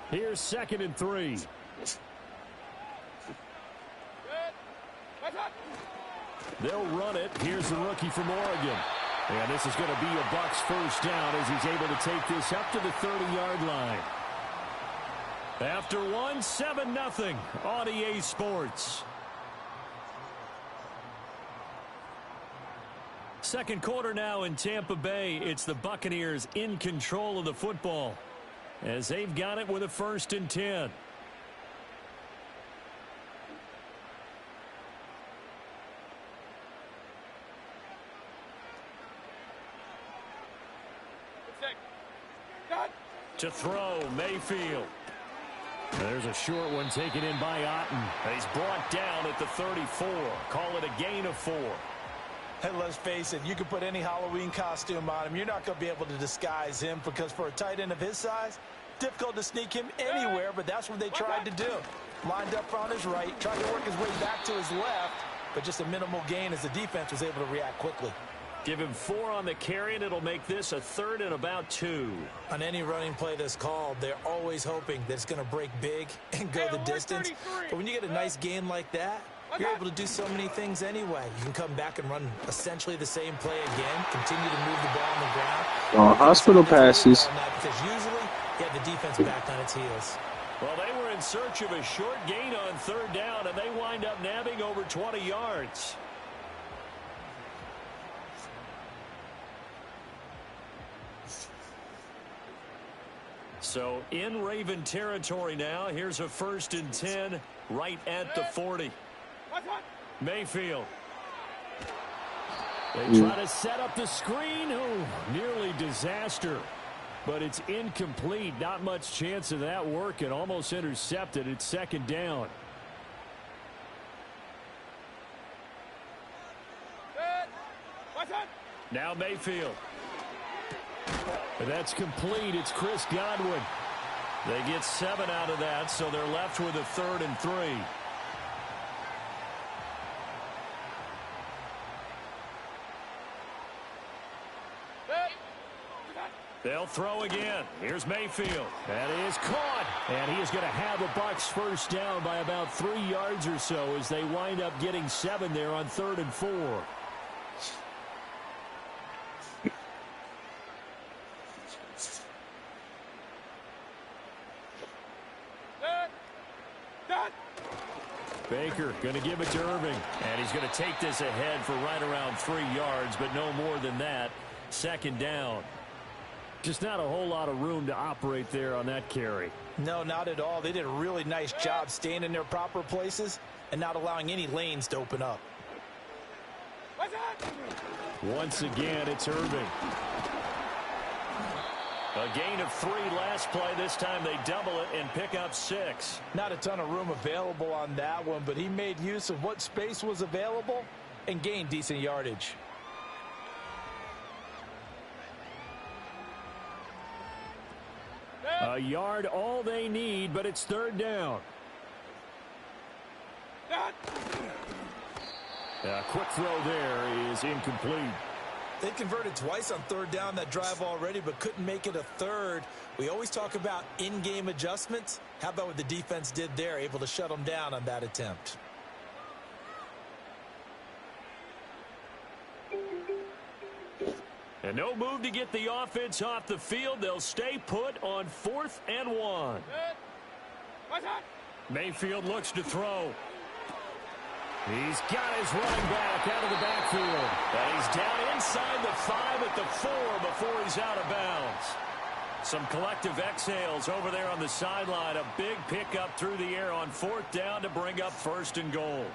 Here's 2nd and 3. They'll run it. Here's the rookie from Oregon. And this is going to be a Bucs first down as he's able to take this up to the 30-yard line. After 1, 7-0 on EA Sports. Second quarter now in Tampa Bay. It's the Buccaneers in control of the football as they've got it with a 1st and 10. To throw, Mayfield. There's a short one taken in by Otten. He's brought down at the 34. Call it a gain of 4. Hey, let's face it, you can put any Halloween costume on him. You're not going to be able to disguise him because for a tight end of his size, difficult to sneak him anywhere, but that's what they tried to do. Lined up on his right, tried to work his way back to his left, but just a minimal gain as the defense was able to react quickly. Give him 4 on the carry, and it'll make this a 3rd and about 2. On any running play that's called, they're always hoping that it's going to break big and go the distance. But when you get a nice gain like that, you're able to do so many things anyway. You can come back and run essentially the same play again, continue to move the ball on the ground. Hospital passes. Because usually you have the defense back on its heels. Well, they were in search of a short gain on 3rd down, and they wind up nabbing over 20 yards. So in Raven territory now. Here's a 1st and 10 right at the 40. Mayfield. They try to set up the screen. Oh, nearly disaster. But it's incomplete. Not much chance of that working. Almost intercepted. It's 2nd down. Now Mayfield. And that's complete. It's Chris Godwin. They get 7 out of that, so they're left with a 3rd and 3. They'll throw again. Here's Mayfield. That is caught. And he is going to have the Bucs first down by about 3 yards or so as they wind up getting 7 there on 3rd and 4. Baker going to give it to Irving. And he's going to take this ahead for right around 3 yards, but no more than that. 2nd down. Just not a whole lot of room to operate there on that carry. No, not at all. They did a really nice job staying in their proper places and not allowing any lanes to open up. Once again, it's Irving. A gain of 3 last play. This time they double it and pick up 6. Not a ton of room available on that one, but he made use of what space was available and gained decent yardage. A yard all they need, but it's 3rd down. A quick throw there is incomplete. They converted twice on 3rd down that drive already, but couldn't make it a 3rd. We always talk about in-game adjustments. How about what the defense did there, able to shut them down on that attempt? And no move to get the offense off the field. They'll stay put on 4th and 1. Mayfield looks to throw. He's got his running back out of the backfield. And he's down inside the 5 at the 4 before he's out of bounds. Some collective exhales over there on the sideline. A big pickup through the air on 4th down to bring up 1st and goal.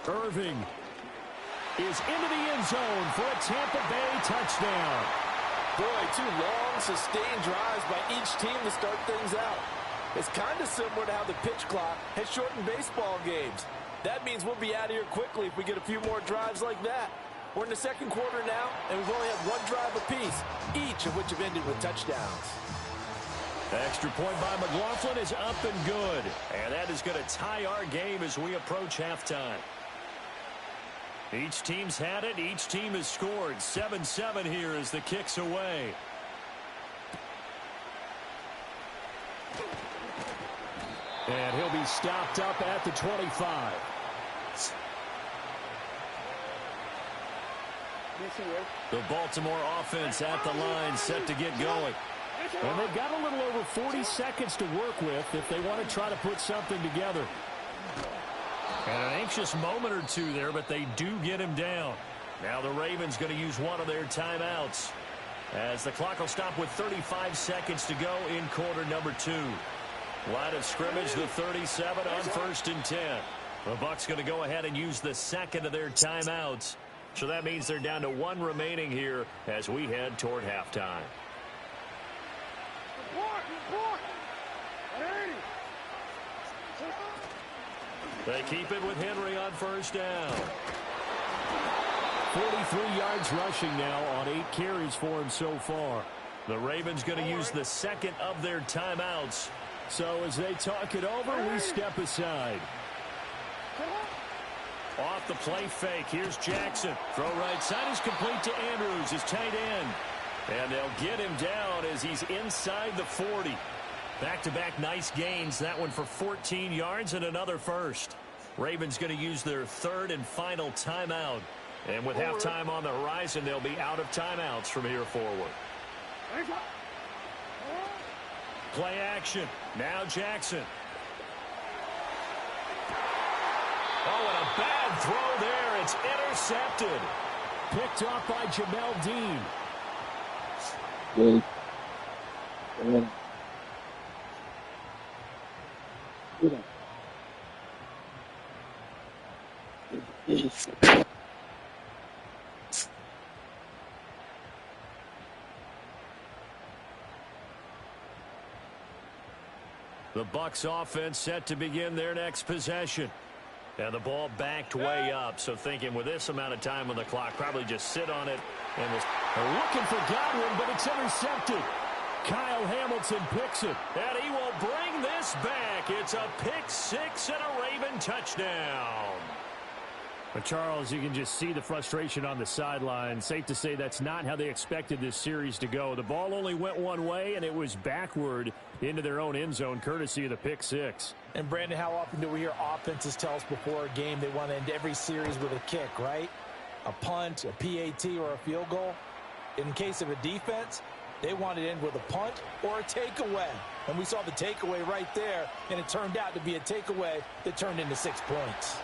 Irving is into the end zone for a Tampa Bay touchdown. Boy, 2 long, sustained drives by each team to start things out. It's kind of similar to how the pitch clock has shortened baseball games. That means we'll be out of here quickly if we get a few more drives like that. We're in the second quarter now, and we've only had 1 drive apiece, each of which have ended with touchdowns. Extra point by McLaughlin is up and good. And that is going to tie our game as we approach halftime. Each team's had it. Each team has scored. 7-7 here as the kick's away. And he'll be stopped up at the 25. The Baltimore offense at the line set to get going. And they've got a little over 40 seconds to work with if they want to try to put something together. And an anxious moment or two there, but they do get him down. Now the Ravens going to use one of their timeouts as the clock will stop with 35 seconds to go in quarter number 2. Line of scrimmage, the 37 on 1st and 10. The Bucs going to go ahead and use the second of their timeouts. So that means they're down to 1 remaining here as we head toward halftime. They keep it with Henry on 1st down. 43 yards rushing now on 8 carries for him so far. The Ravens going to use the second of their timeouts. So as they talk it over, we step aside. Off the play fake. Here's Jackson. Throw right side is complete to Andrews, his tight end. And they'll get him down as he's inside the 40. Back-to-back nice gains. That one for 14 yards and another first. Ravens going to use their 3rd and final timeout. And with halftime on the horizon, they'll be out of timeouts from here forward. Play action. Now Jackson. Oh, and a bad throw there. It's intercepted. Picked off by Jamel Dean. Good. The Bucs offense set to begin their next possession. And the ball backed way up. So thinking with this amount of time on the clock, probably just sit on it. And they're looking for Godwin, but it's intercepted. Kyle Hamilton picks it. And he will bring this back. It's a pick 6 and a Raven touchdown. But Charles, you can just see the frustration on the sideline. Safe to say that's not how they expected this series to go. The ball only went one way, and it was backward into their own end zone, courtesy of the pick 6. And, Brandon, how often do we hear offenses tell us before a game they want to end every series with a kick, right? A punt, a PAT, or a field goal. In case of a defense, they want to end with a punt or a takeaway. And we saw the takeaway right there, and it turned out to be a takeaway that turned into 6 points.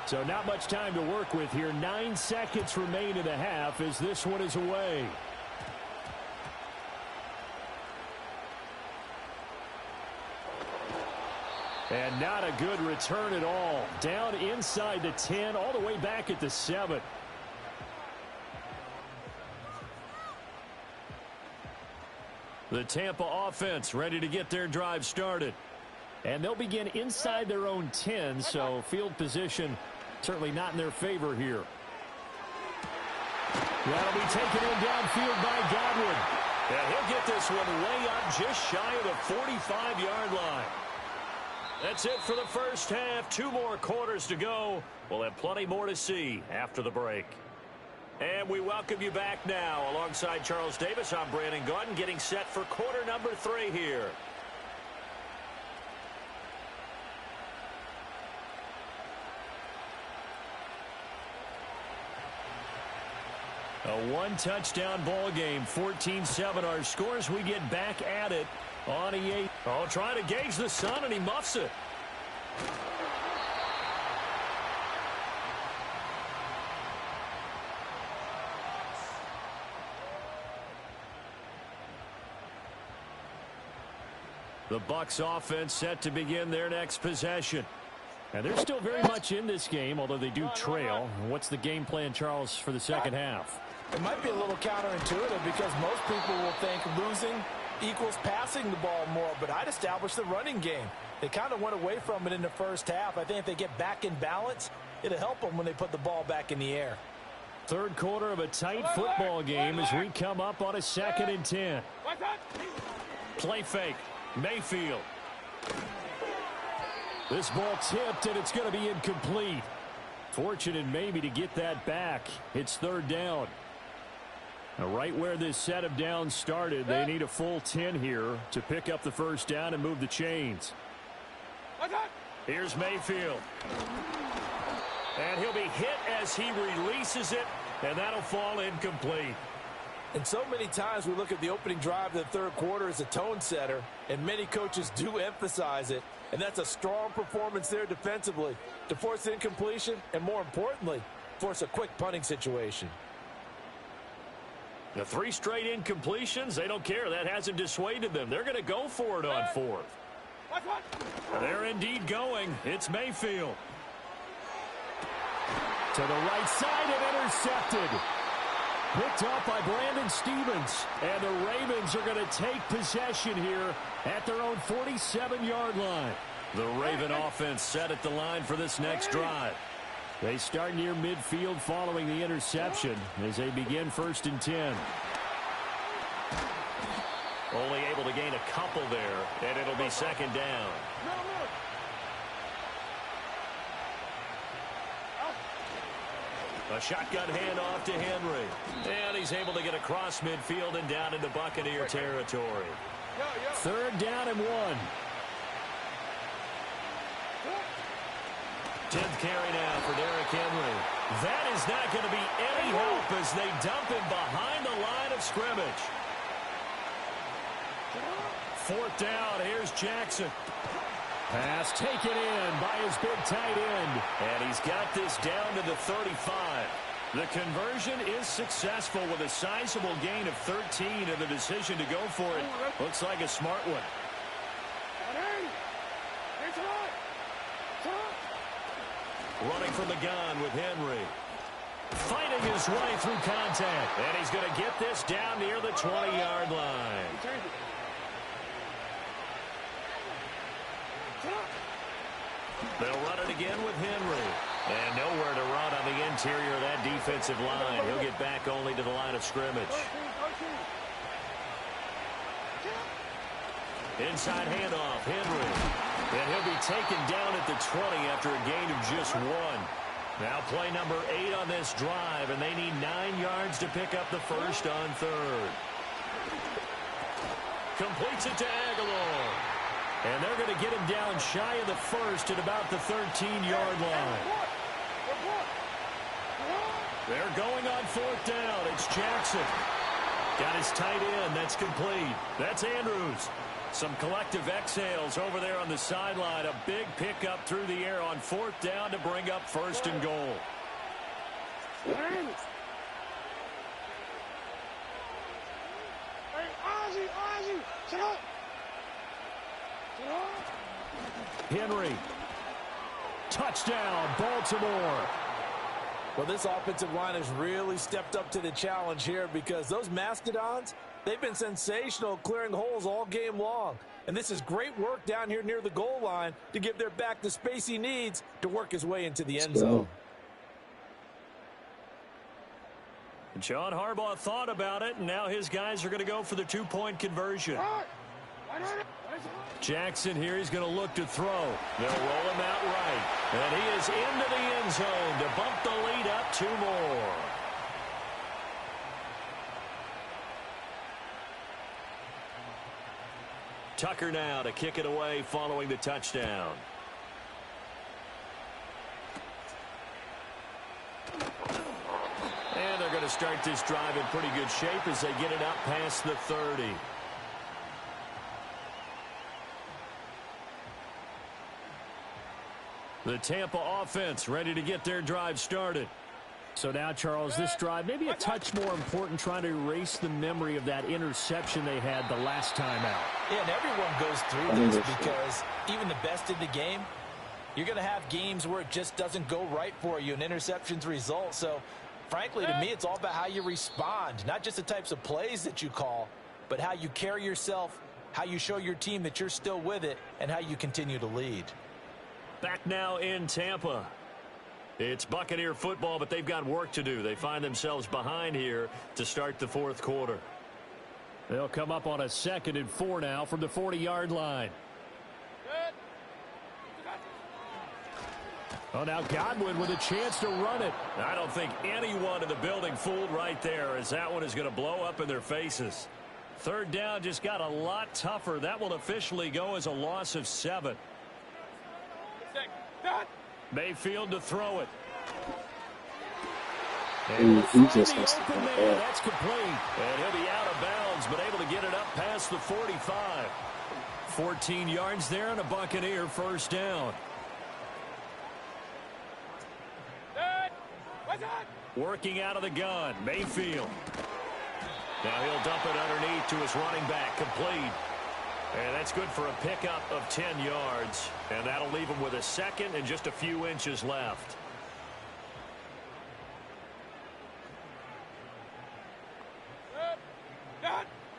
So not much time to work with here. 9 seconds remain in the half as this one is away. And not a good return at all. Down inside the 10, all the way back at the 7. The Tampa offense ready to get their drive started. And they'll begin inside their own 10, so field position certainly not in their favor here. That'll be taken in downfield by Godwin. And he'll get this one way up just shy of the 45-yard line. That's it for the first half. 2 more quarters to go. We'll have plenty more to see after the break. And we welcome you back now. Alongside Charles Davis, I'm Brandon Gaudin, getting set for quarter number 3 here. A 1-touchdown ball game, 14-7 our scores. We get back at it on E8. Oh, trying to gauge the sun, and he muffs it. The Bucs offense set to begin their next possession. And they're still very much in this game, although they do trail. What's the game plan, Charles, for the second half? It might be a little counterintuitive because most people will think losing equals passing the ball more, but I'd establish the running game. They kind of went away from it in the first half. I think if they get back in balance, it'll help them when they put the ball back in the air. Third quarter of a tight football game as we come up on a 2nd and 10. Play fake. Mayfield. This ball tipped, and it's going to be incomplete. Fortunate maybe to get that back. It's 3rd down. Now, right where this set of downs started, they need a full 10 here to pick up the 1st down and move the chains. Here's Mayfield. And he'll be hit as he releases it, and that'll fall incomplete. And so many times we look at the opening drive of the 3rd quarter as a tone setter, and many coaches do emphasize it. And that's a strong performance there defensively to force incompletion and, more importantly, force a quick punting situation. The 3 straight incompletions, they don't care. That hasn't dissuaded them. They're going to go for it on 4th. They're indeed going. It's Mayfield. To the right side and intercepted. Picked up by Brandon Stevens. And the Ravens are going to take possession here at their own 47-yard line. The Raven offense set at the line for this next drive. They start near midfield following the interception as they begin 1st and 10. Only able to gain a couple there, and it'll be 2nd down. A shotgun handoff to Henry. And he's able to get across midfield and down into Buccaneer territory. 3rd down and 1. 10th carry now for Derrick Henry. That is not going to be any help as they dump him behind the line of scrimmage. 4th down, here's Jackson. Pass taken in by his big tight end. And he's got this down to the 35. The conversion is successful with a sizable gain of 13, and the decision to go for it looks like a smart one. Running from the gun with Henry. Fighting his way through contact. And he's going to get this down near the 20-yard line. They'll run it again with Henry. And nowhere to run on the interior of that defensive line. He'll get back only to the line of scrimmage. Inside handoff, Henry. And he'll be taken down at the 20 after a gain of just 1. Now play number 8 on this drive, and they need 9 yards to pick up the 1st on 3rd. Completes it to Aguilar. And they're going to get him down shy of the 1st at about the 13-yard line. They're going on 4th down. It's Jackson. Got his tight end. That's complete. That's Andrews. Some collective exhales over there on the sideline. A big pickup through the air on 4th down to bring up 1st and goal. Henry. Touchdown, Baltimore. Well, this offensive line has really stepped up to the challenge here because those Mastodons, they've been sensational clearing holes all game long. And this is great work down here near the goal line to give their back the space he needs to work his way into the end zone. John Harbaugh thought about it, and now his guys are going to go for the 2-point conversion. Jackson here, he's going to look to throw. They'll roll him out right. And he is into the end zone to bump the lead up 2 more. Tucker now to kick it away following the touchdown. And they're going to start this drive in pretty good shape as they get it out past the 30. The Tampa offense ready to get their drive started. So now, Charles, this drive maybe a touch more important, trying to erase the memory of that interception they had the last time out. Yeah, and everyone goes through this because even the best in the game, You're going to have games where it just doesn't go right for you, and interceptions result. So, frankly, to me, it's all about how you respond, not just the types of plays that you call, but how you carry yourself, how you show your team that you're still with it, and how you continue to lead. Back now in Tampa. It's Buccaneer football, but they've got work to do. They find themselves behind here to start the fourth quarter. They'll come up on a 2nd and 4 now from the 40-yard line. Oh, now Godwin with a chance to run it. I don't think anyone in the building fooled right there, as that one is going to blow up in their faces. 3rd down just got a lot tougher. That will officially go as a loss of 7. Mayfield to throw it. Ooh, he just has to come back. That's complete. And he'll be out of bounds, but able to get it up past the 45. 14 yards there and a Buccaneer 1st down. Working out of the gun, Mayfield. Now he'll dump it underneath to his running back, complete. And that's good for a pickup of 10 yards. And that'll leave him with a 2nd and just a few inches left.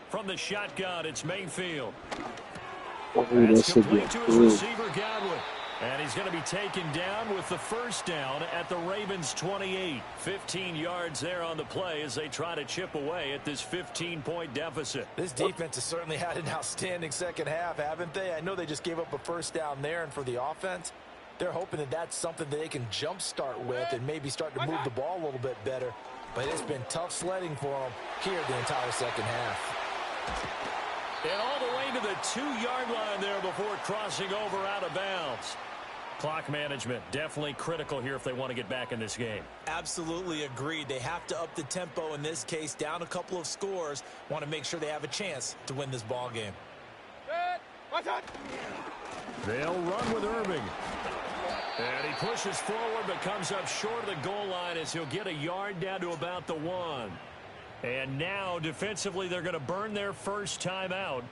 From the shotgun, it's Mayfield. Oh, That's complete to his receiver, Godwin. And he's going to be taken down with the 1st down at the Ravens' 28. 15 yards there on the play as they try to chip away at this 15-point deficit. This defense has certainly had an outstanding second half, haven't they? I know they just gave up a 1st down there, and for the offense, they're hoping that that's something that they can jumpstart with and maybe start to move the ball a little bit better. But it's been tough sledding for them here the entire second half. And all the way to the 2-yard line there before crossing over out of bounds. Clock management definitely critical here if they want to get back in this game. Absolutely agreed. They have to up the tempo in this case, down a couple of scores. Want to make sure they have a chance to win this ball game. They'll run with Irving. And he pushes forward but comes up short of the goal line as he'll get a yard down to about the 1. And now defensively they're going to burn their first time out.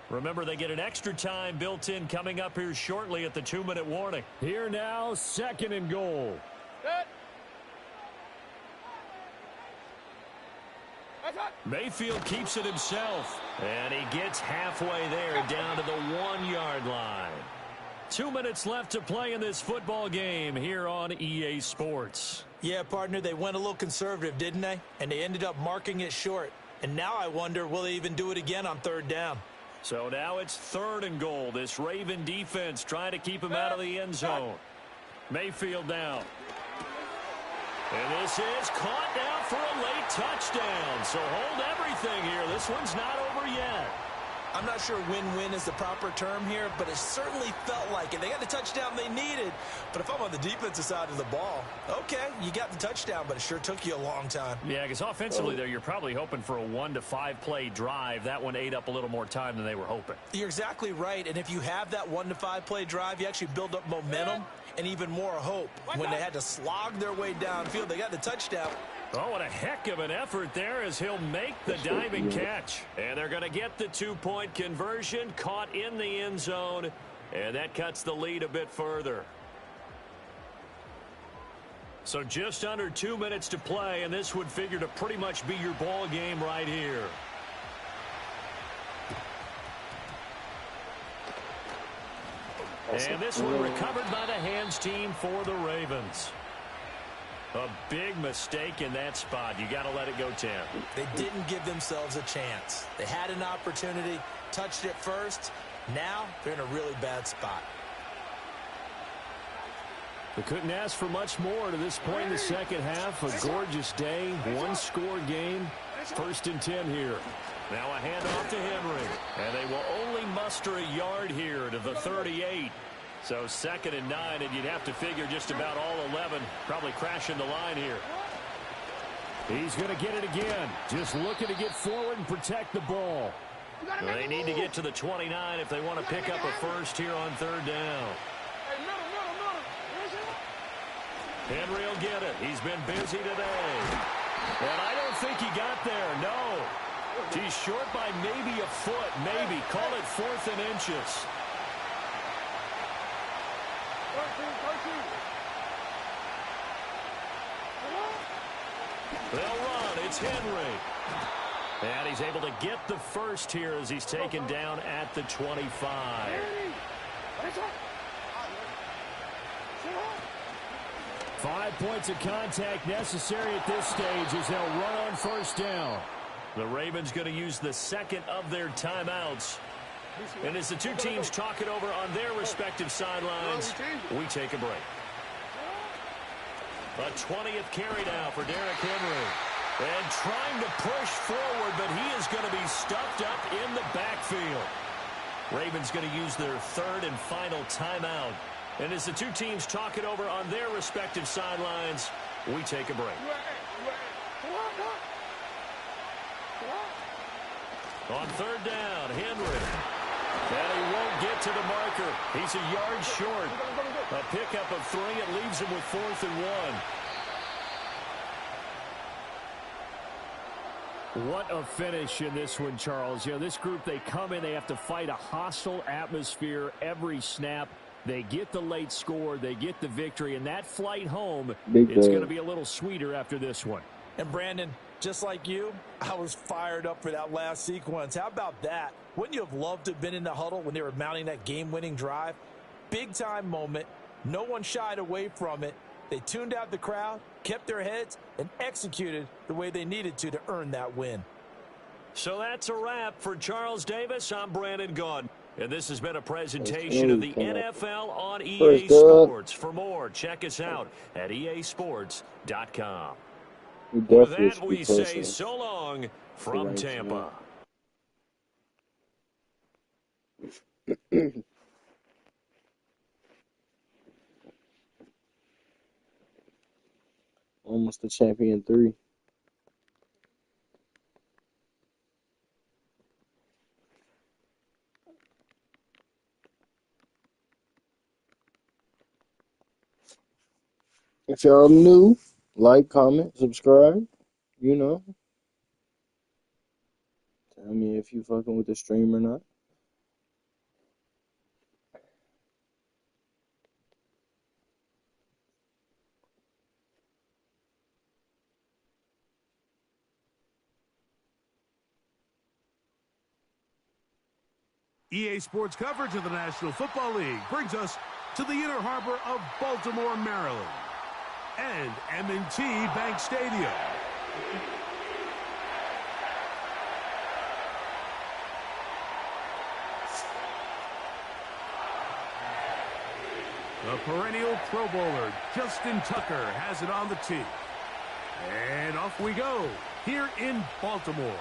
Remember, they get an extra time built in coming up here shortly at the 2-minute warning. Here now, 2nd and goal. Mayfield keeps it himself. And he gets halfway there down to the 1-yard line. 2 minutes left to play in this football game here on EA Sports. Yeah, partner, they went a little conservative, didn't they? And they ended up marking it short. And now I wonder, will they even do it again on 3rd down? So now it's 3rd and goal. This Raven defense trying to keep him out of the end zone. Mayfield down. And this is caught down for a late touchdown. So hold everything here. This one's not over yet. I'm not sure win-win is the proper term here, but it certainly felt like it. They got the touchdown they needed, but if I'm on the defensive side of the ball, okay, you got the touchdown, but it sure took you a long time. Yeah, because offensively there, you're probably hoping for a 1 to 5 play drive. That one ate up a little more time than they were hoping. You're exactly right, and if you have that 1 to 5 play drive, you actually build up momentum and even more hope. When they had to slog their way downfield, they got the touchdown. Oh, what a heck of an effort there as he'll make the diving catch. And they're going to get the 2-point conversion, caught in the end zone, and that cuts the lead a bit further. So just under 2 minutes to play, and this would figure to pretty much be your ball game right here. And this one recovered by the hands team for the Ravens. A big mistake in that spot. You got to let it go, Tim. They didn't give themselves a chance. They had an opportunity, touched it first. Now they're in a really bad spot. They couldn't ask for much more to this point in the second half. A gorgeous day, 1-score game. 1st and 10 here. Now a handoff to Henry. And they will only muster a yard here to the 38. So 2nd and 9, and you'd have to figure just about all 11 probably crashing the line here. He's going to get it again. Just looking to get forward and protect the ball. They need to get to the 29 if they want to pick up a first here on 3rd down. Henry will get it. He's been busy today. And I don't think he got there. No. He's short by maybe a foot. Maybe. Call it 4th and inches. it's Henry. And he's able to get the first here as he's taken down at the 25. 5 points of contact necessary at this stage as they'll run on first down. The Ravens going to use the second of their timeouts. And as the two teams talk it over on their respective sidelines, we take a break. A 20th carry now for Derrick Henry. And trying to push forward, but he is going to be stuffed up in the backfield. Ravens going to use their third and final timeout. And as the two teams talk it over on their respective sidelines, we take a break. On third down, Henry. And he won't get to the marker. He's a yard short. A pickup of 3. It leaves him with 4th and 1. What a finish in this one, Charles. You know, this group, they come in, they have to fight a hostile atmosphere every snap. They get the late score, they get the victory, and that flight home, it's going to be a little sweeter after this one. And Brandon, just like you, I was fired up for that last sequence. How about that? Wouldn't you have loved to have been in the huddle when they were mounting that game-winning drive? Big-time moment. No one shied away from it. They tuned out the crowd, kept their heads, and executed the way they needed to earn that win. So that's a wrap for Charles Davis. I'm Brandon Gaudin. And this has been a presentation of the NFL on EA Sports. For more, check us out at easports.com. With that, we say so long from Tampa. Almost a champion 3. If y'all new, like, comment, subscribe. You know. Tell me if you fucking with the stream or not. EA Sports coverage of the National Football League brings us to the inner harbor of Baltimore, Maryland, and M&T Bank Stadium. The perennial Pro Bowler, Justin Tucker, has it on the tee. And off we go, here in Baltimore.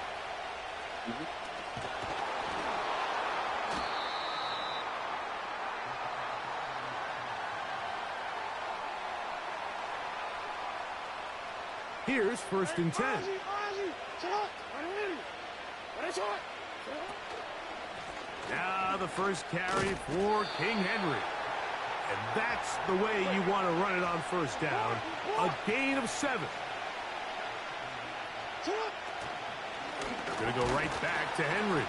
Here's 1st and 10. Now the first carry for King Henry. And that's the way you want to run it on first down. A gain of 7. Going to go right back to Henry.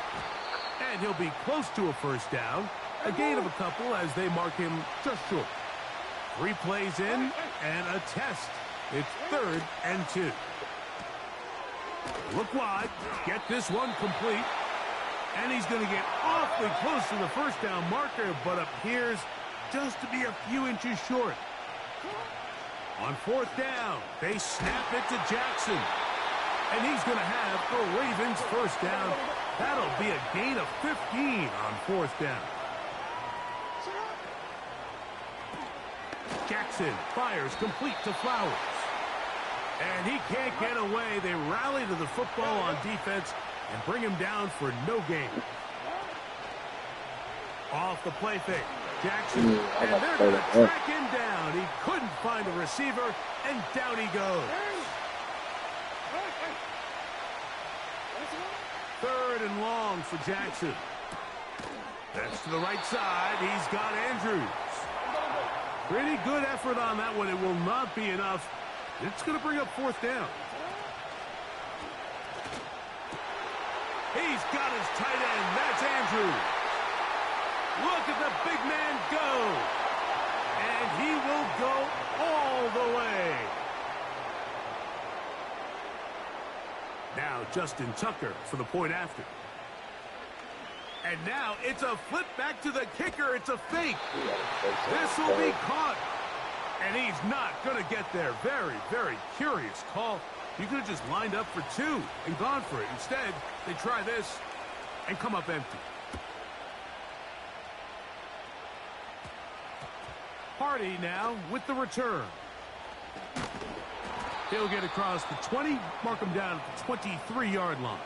And he'll be close to a first down. A gain of a couple as they mark him just short. 3 plays in and a test. It's 3rd and 2. Look wide. Get this one complete. And he's going to get awfully close to the first down marker, but appears just to be a few inches short. On 4th down, they snap it to Jackson. And he's going to have a Ravens first down. That'll be a gain of 15 on 4th down. Jackson fires complete to Flowers. And he can't get away. They rally to the football on defense and bring him down for no gain. Off the play fake. Jackson, and they're going to track him down. He couldn't find a receiver, and down he goes. 3rd and long for Jackson. That's to the right side. He's got Andrews. Pretty good effort on that one. It will not be enough. It's going to bring up 4th down. He's got his tight end. That's Andrews. Look at the big man go. And he will go all the way. Now Justin Tucker for the point after. And now it's a flip back to the kicker. It's a fake. This will be caught. And he's not going to get there. Very, very curious call. You could have just lined up for two and gone for it. Instead, they try this and come up empty. Hardy now with the return. He'll get across the 20, mark him down at the 23-yard line.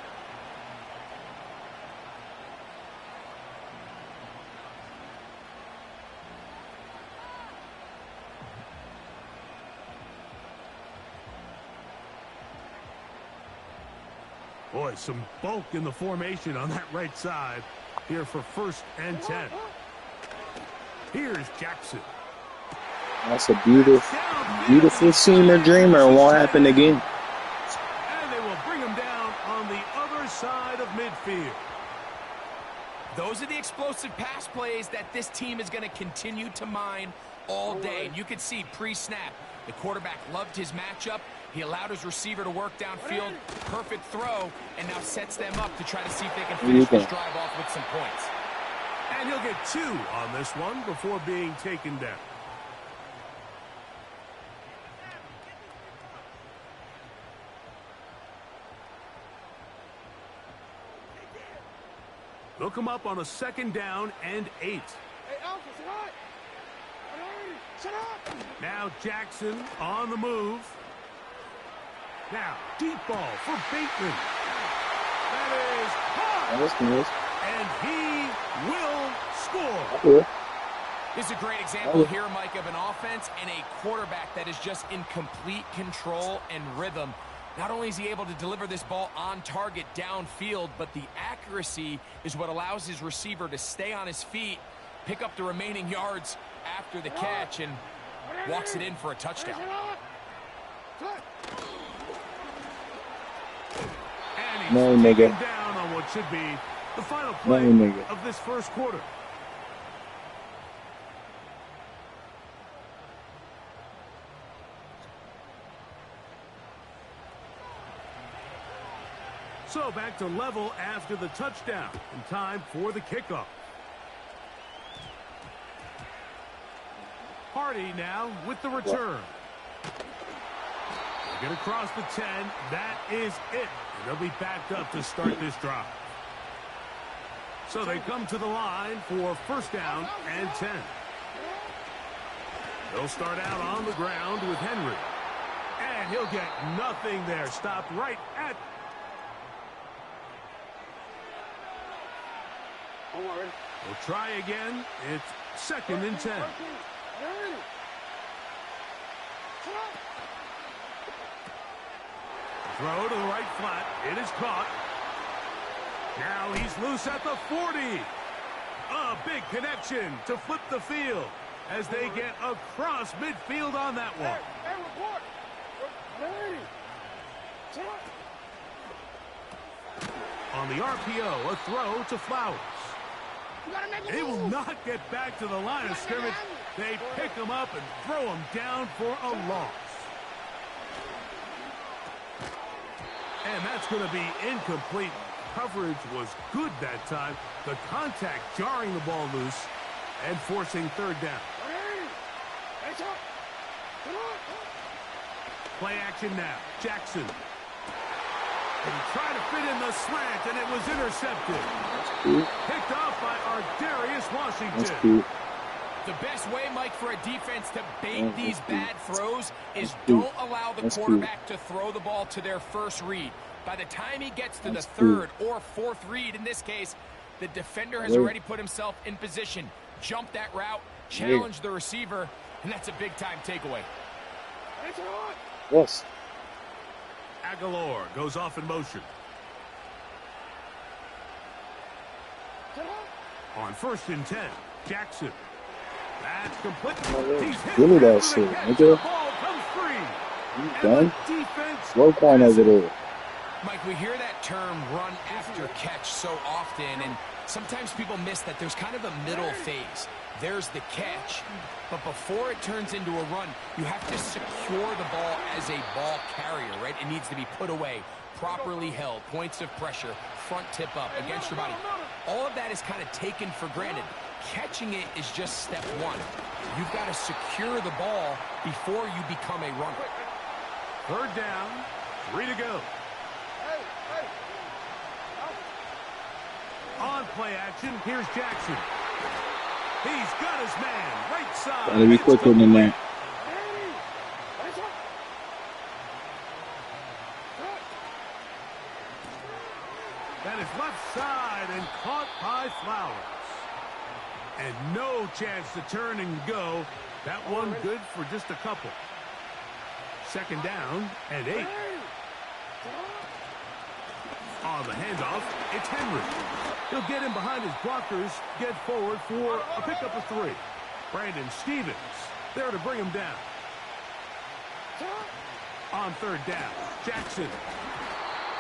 Boy, some bulk in the formation on that right side here for 1st and 10. Here's Jackson. That's a beautiful seamer dreamer. It won't happen again. And they will bring him down on the other side of midfield. Those are the explosive pass plays that this team is going to continue to mine all day. And you can see pre-snap, the quarterback loved his matchup. He allowed his receiver to work downfield. Perfect throw, and now sets them up to try to see if they can finish this drive off with some points. And he'll get 2 on this one before being taken down. They'll come up on a 2nd down and 8. Hey, Alpha, sit up! Now Jackson on the move. Now, deep ball for Bateman. That is caught. That's nice. And he will score. Cool. This is a great example here, Mike, of an offense and a quarterback that is just in complete control and rhythm. Not only is he able to deliver this ball on target downfield, but the accuracy is what allows his receiver to stay on his feet, pick up the remaining yards after the catch, and walks it in for a touchdown. And he's taken down on what should be the final play of this 1st quarter. So back to level after the touchdown, and time for the kickoff. Hardy now with the return. They get across the 10. That is it. And they'll be backed up to start this drive. So they come to the line for 1st down and 10. They'll start out on the ground with Henry. And he'll get nothing there. Stopped right at... We'll try again. It's 2nd and 10. Throw to the right flat. It is caught. Now he's loose at the 40. A big connection to flip the field as they get across midfield on that one. On the RPO, a throw to Flowers. They will not get back to the line of scrimmage. They pick him up and throw him down for a loss. And that's going to be incomplete. Coverage was good that time. The contact jarring the ball loose and forcing 3rd down. Play action now. Jackson. And he tried to fit in the slant, and it was intercepted. Picked off by Ardarius Washington. The best way, Mike, for a defense to bait these bad throws is don't allow the quarterback to throw the ball to their 1st read. By the time he gets to the 3rd or 4th read, in this case, the defender has already put himself in position, jump that route, challenge the receiver, and that's a big-time takeaway. Yes. Aguilar goes off in motion. On 1st and 10, Jackson. That's complete. He's hit. Give me that shit, nigga. Ball comes free. You done? Defense. Slow point over there. Mike, we hear that term run after catch so often, and sometimes people miss that there's kind of a middle phase. There's the catch, but before it turns into a run, you have to secure the ball as a ball carrier, right? It needs to be put away, properly held, points of pressure, front tip up, against your body. All of that is kind of taken for granted. Catching it is just step one. You've got to secure the ball before you become a runner. Third down, 3 to go. On play action, here's Jackson. He's got his man, right side. Gotta be quicker than that. That is left side and caught by Flowers. And no chance to turn and go. That one good for just a couple. Second down and 8. On the handoff, it's Henry. He'll get in behind his blockers, get forward for a pickup of 3. Brandon Stevens there to bring him down. On third down, Jackson.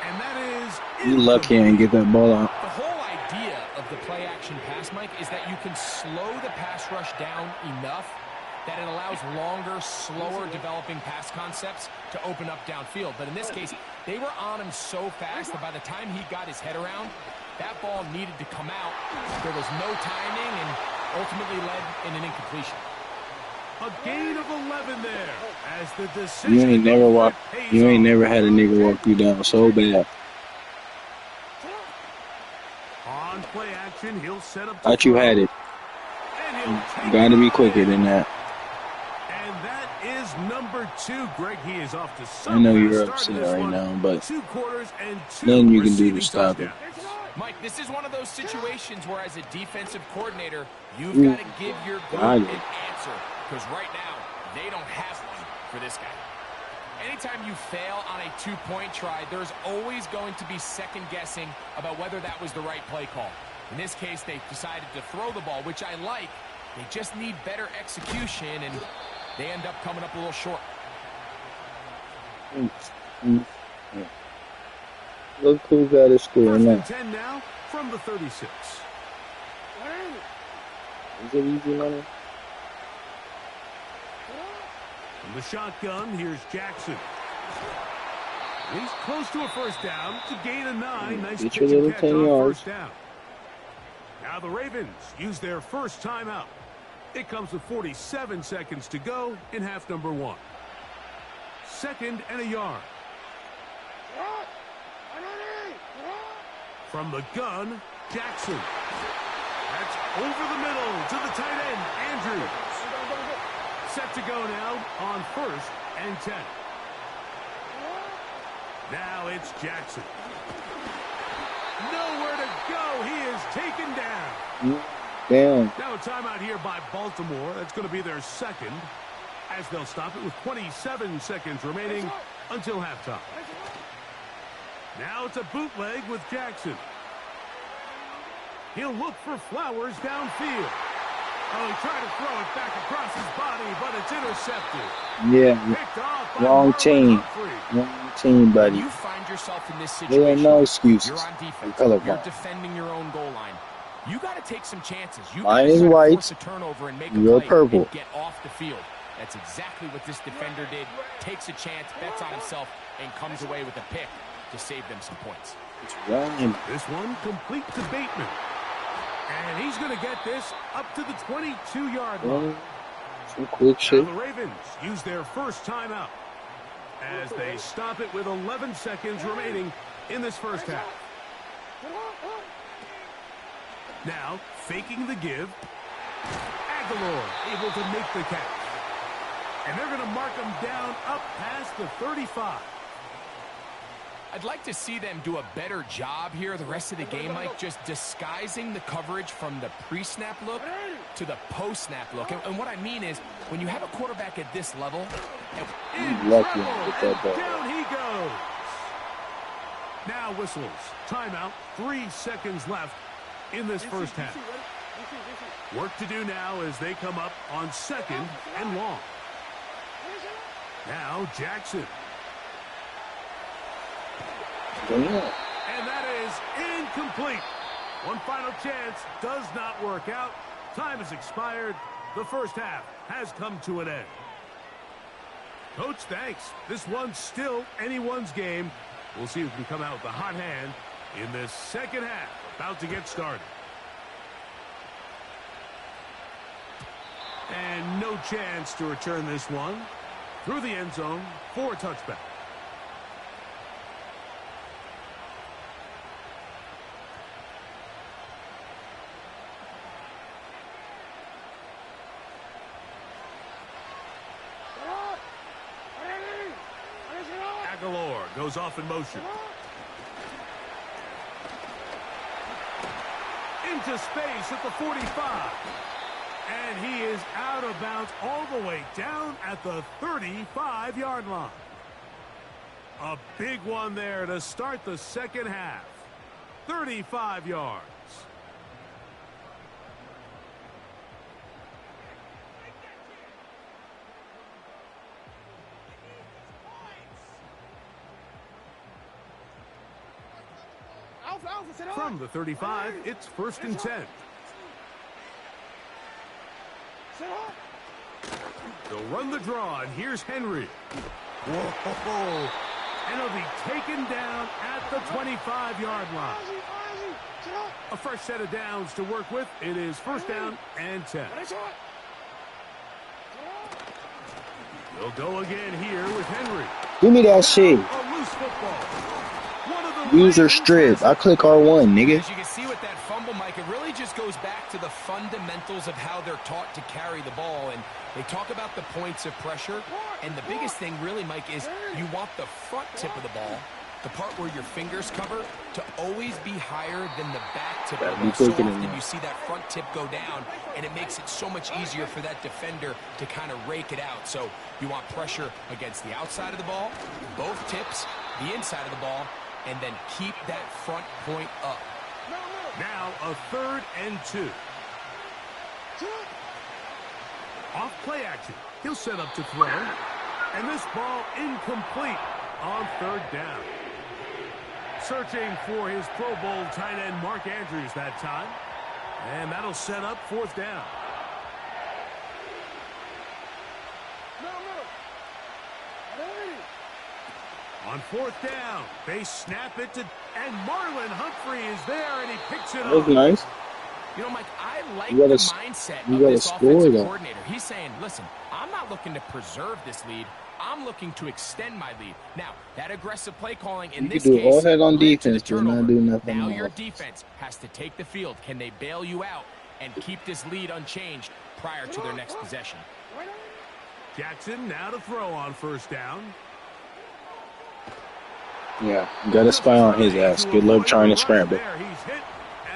And that is... You lucky and get that ball out. The whole idea of the play-action pass, Mike, is that you can slow the pass rush down enough that it allows longer, slower developing pass concepts to open up downfield. But in this case, they were on him so fast that by the time he got his head around, that ball needed to come out. There was no timing and ultimately led in an incompletion. A gain of 11 there as the decision. You ain't never had a nigga walk you down so bad. On play action, he'll set up. Thought you had it. Gotta be quicker than that. And that is number 2. Greg, he is off to some. I know you're upset right now, but 2 quarters and 2 nothing you can do to stop it. Mike, this is one of those situations where as a defensive coordinator, you've got to give your group an answer. Because right now, they don't have one for this guy. Anytime you fail on a 2-point try, there's always going to be second guessing about whether that was the right play call. In this case, they decided to throw the ball, which I like. They just need better execution, and they end up coming up a little short. Look who got a score now. 10 now from the 36. Is it easy money? From the shotgun, here's Jackson. He's close to a first down to gain a 9. Nice get your little 10 yards. First down. Now the Ravens use their first timeout. It comes with 47 seconds to go in half number 1. 2nd and a yard. From the gun, Jackson. That's over the middle to the tight end, Andrews. Set to go now on 1st and 10. Now it's Jackson. Nowhere to go. He is taken down. Damn. Now a timeout here by Baltimore. That's going to be their 2nd, as they'll stop it with 27 seconds remaining until halftime. Now it's a bootleg with Jackson. He'll look for Flowers downfield. Oh, he tried to throw it back across his body, but it's intercepted. Yeah, wrong team. Wrong team, buddy. You find yourself in this situation. There ain't no excuses. You're on defense. You're defending your own goal line. You got to take some chances. You got to force a turnover and make a play purple. And get off the field. That's exactly what this defender did. Takes a chance, bets on himself, and comes away with a pick to save them some points. It's wrong. This one complete to Bateman. And he's going to get this up to the 22-yard line. Some quick shit. Now the Ravens use their first timeout as they stop it with 11 seconds remaining in this first half. Now, faking the give. Aguilar able to make the catch. And they're going to mark him down up past the 35. I'd like to see them do a better job here the rest of the game, Mike, just disguising the coverage from the pre-snap look to the post-snap look. And what I mean is, when you have a quarterback at this level... Lucky with that ball. Down he goes. Now whistles. Timeout. 3 seconds left in this first half. Work to do now as they come up on 2nd and long. Now Jackson. And that is incomplete. One final chance does not work out. Time has expired. The first half has come to an end. Coach, thanks. This one's still anyone's game. We'll see who can come out with a hot hand in this second half. About to get started. And no chance to return this one. Through the end zone for a touchback. Goes off in motion. Into space at the 45. And he is out of bounds all the way down at the 35-yard line. A big one there to start the second half. 35 yards. From the 35, it's 1st and 10. They'll run the draw, and here's Henry. Whoa! And he'll be taken down at the 25-yard line. A fresh set of downs to work with. It is 1st down and 10. They'll go again here with Henry. Give me that shit. A loose football. User strip. I click R1, nigga. As you can see with that fumble, Mike, it really just goes back to the fundamentals of how they're taught to carry the ball. And they talk about the points of pressure. And the biggest thing really, Mike, is you want the front tip of the ball, the part where your fingers cover, to always be higher than the back tip of the ball. So often you see that front tip go down, and it makes it so much easier for that defender to kind of rake it out. So you want pressure against the outside of the ball, both tips, the inside of the ball, and then keep that front point up. Now a 3rd and 2. Off play action. He'll set up to throw. And this ball incomplete on 3rd down. Searching for his Pro Bowl tight end Mark Andrews that time. And that'll set up 4th down. On 4th down, they snap it to, and Marlon Humphrey is there, and he picks it up. That was nice. You know, Mike, I like the mindset of this offensive coordinator. He's saying, listen, I'm not looking to preserve this lead. I'm looking to extend my lead. Now, that aggressive play calling in this case, you can do all that on defense, but not do nothing now else. Your defense has to take the field. Can they bail you out and keep this lead unchanged prior to their next possession? Jackson now to throw on 1st down. Yeah, got a spy on his ass. Good luck trying to scramble. He's hit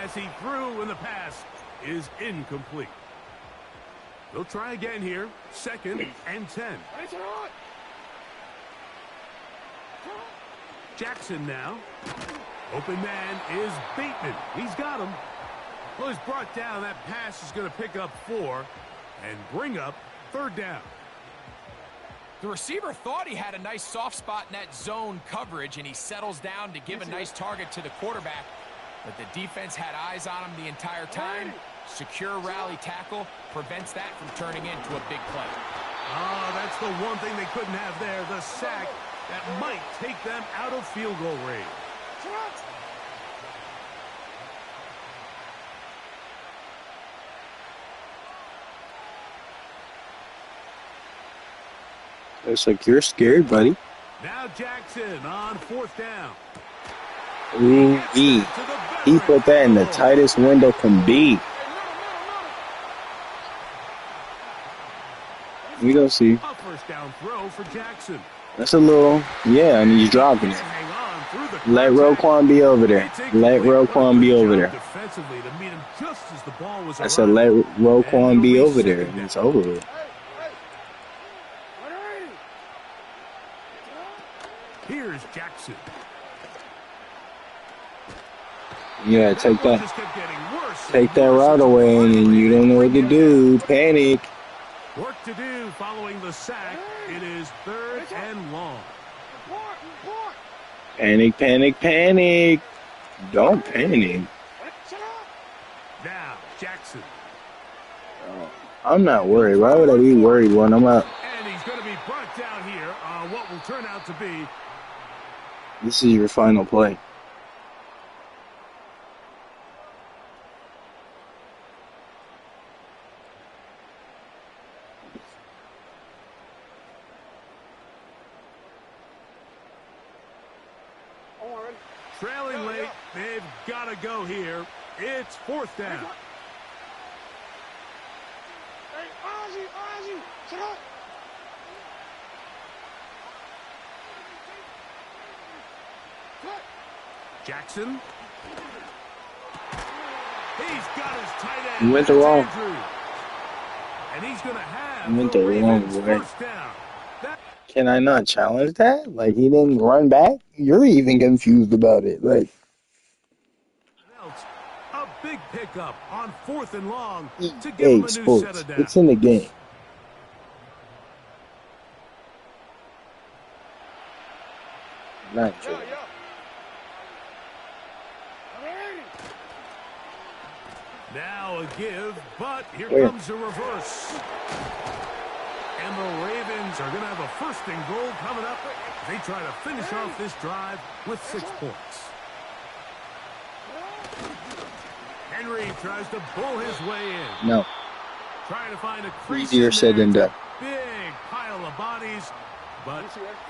as he threw, and the pass is incomplete. They'll try again here. 2nd and 10. Jackson now. Open man is Bateman. He's got him. Well, he's brought down. That pass is going to pick up 4 and bring up 3rd down. The receiver thought he had a nice soft spot in that zone coverage, and he settles down to give a nice target to the quarterback. But the defense had eyes on him the entire time. Secure rally tackle prevents that from turning into a big play. Oh, that's the one thing they couldn't have there, the sack that might take them out of field goal range. Looks like you're scared, buddy. Now Jackson on 4th down. Ooh, he put that in the tightest window can be. We don't see. A 1st down throw for Jackson. That's a little, yeah, and he's dropping it. Let Roquan be over there. Let Roquan be over there. I said let Roquan be over there. It's over with. Here's Jackson. Yeah, take that route away, and you don't know what to do. Panic. Work to do following the sack. It is 3rd and long. Panic, panic, panic. Don't panic. Now, Jackson. I'm not worried. Why would I be worried when I'm out? And he's going to be brought down here on what will turn out to be This is your final play. Trailing late, they've got to go here. It's 4th down. Jackson. He's got his tight end. He went the wrong. And he's going to have He went the wrong way. 1st down. Can I not challenge that? Like, he didn't run back? You're even confused about it. Like, a big pickup on 4th and long to give EA him a new set Sports. of downs. It's in the game. Not true. Now a give, but here Where? comes a reverse. And the Ravens are going to have a 1st and goal coming up. They try to finish off this drive with 6 points. Henry tries to pull his way in. No. Trying to find a crease. Easier said than done. Big pile of bodies, but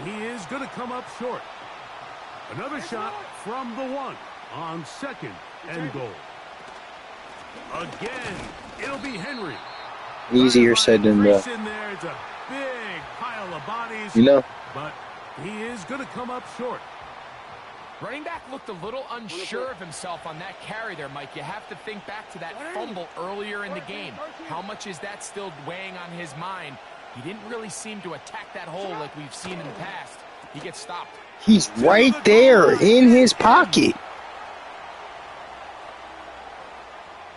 he is going to come up short. Another shot from the 1 on 2nd and goal. Again, it'll be Henry. Easier said than done. In there, it's a big pile of bodies, You know? but he is going to come up short. Running back looked a little unsure of himself on that carry there, Mike. You have to think back to that fumble earlier in the game. How much is that still weighing on his mind? He didn't really seem to attack that hole like we've seen in the past. He gets stopped. He's right there in his pocket.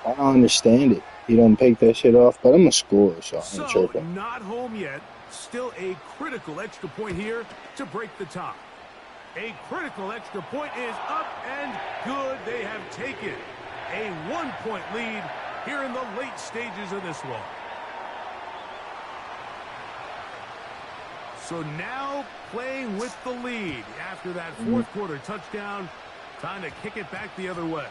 I don't understand it. He don't pick that shit off, but I'm a scorer, so I ain't tripping. Not home yet. Still a critical extra point here to break the tie. A critical extra point is up and good. They have taken a 1-point lead here in the late stages of this one. So now playing with the lead after that 4th quarter touchdown. Time to kick it back the other way.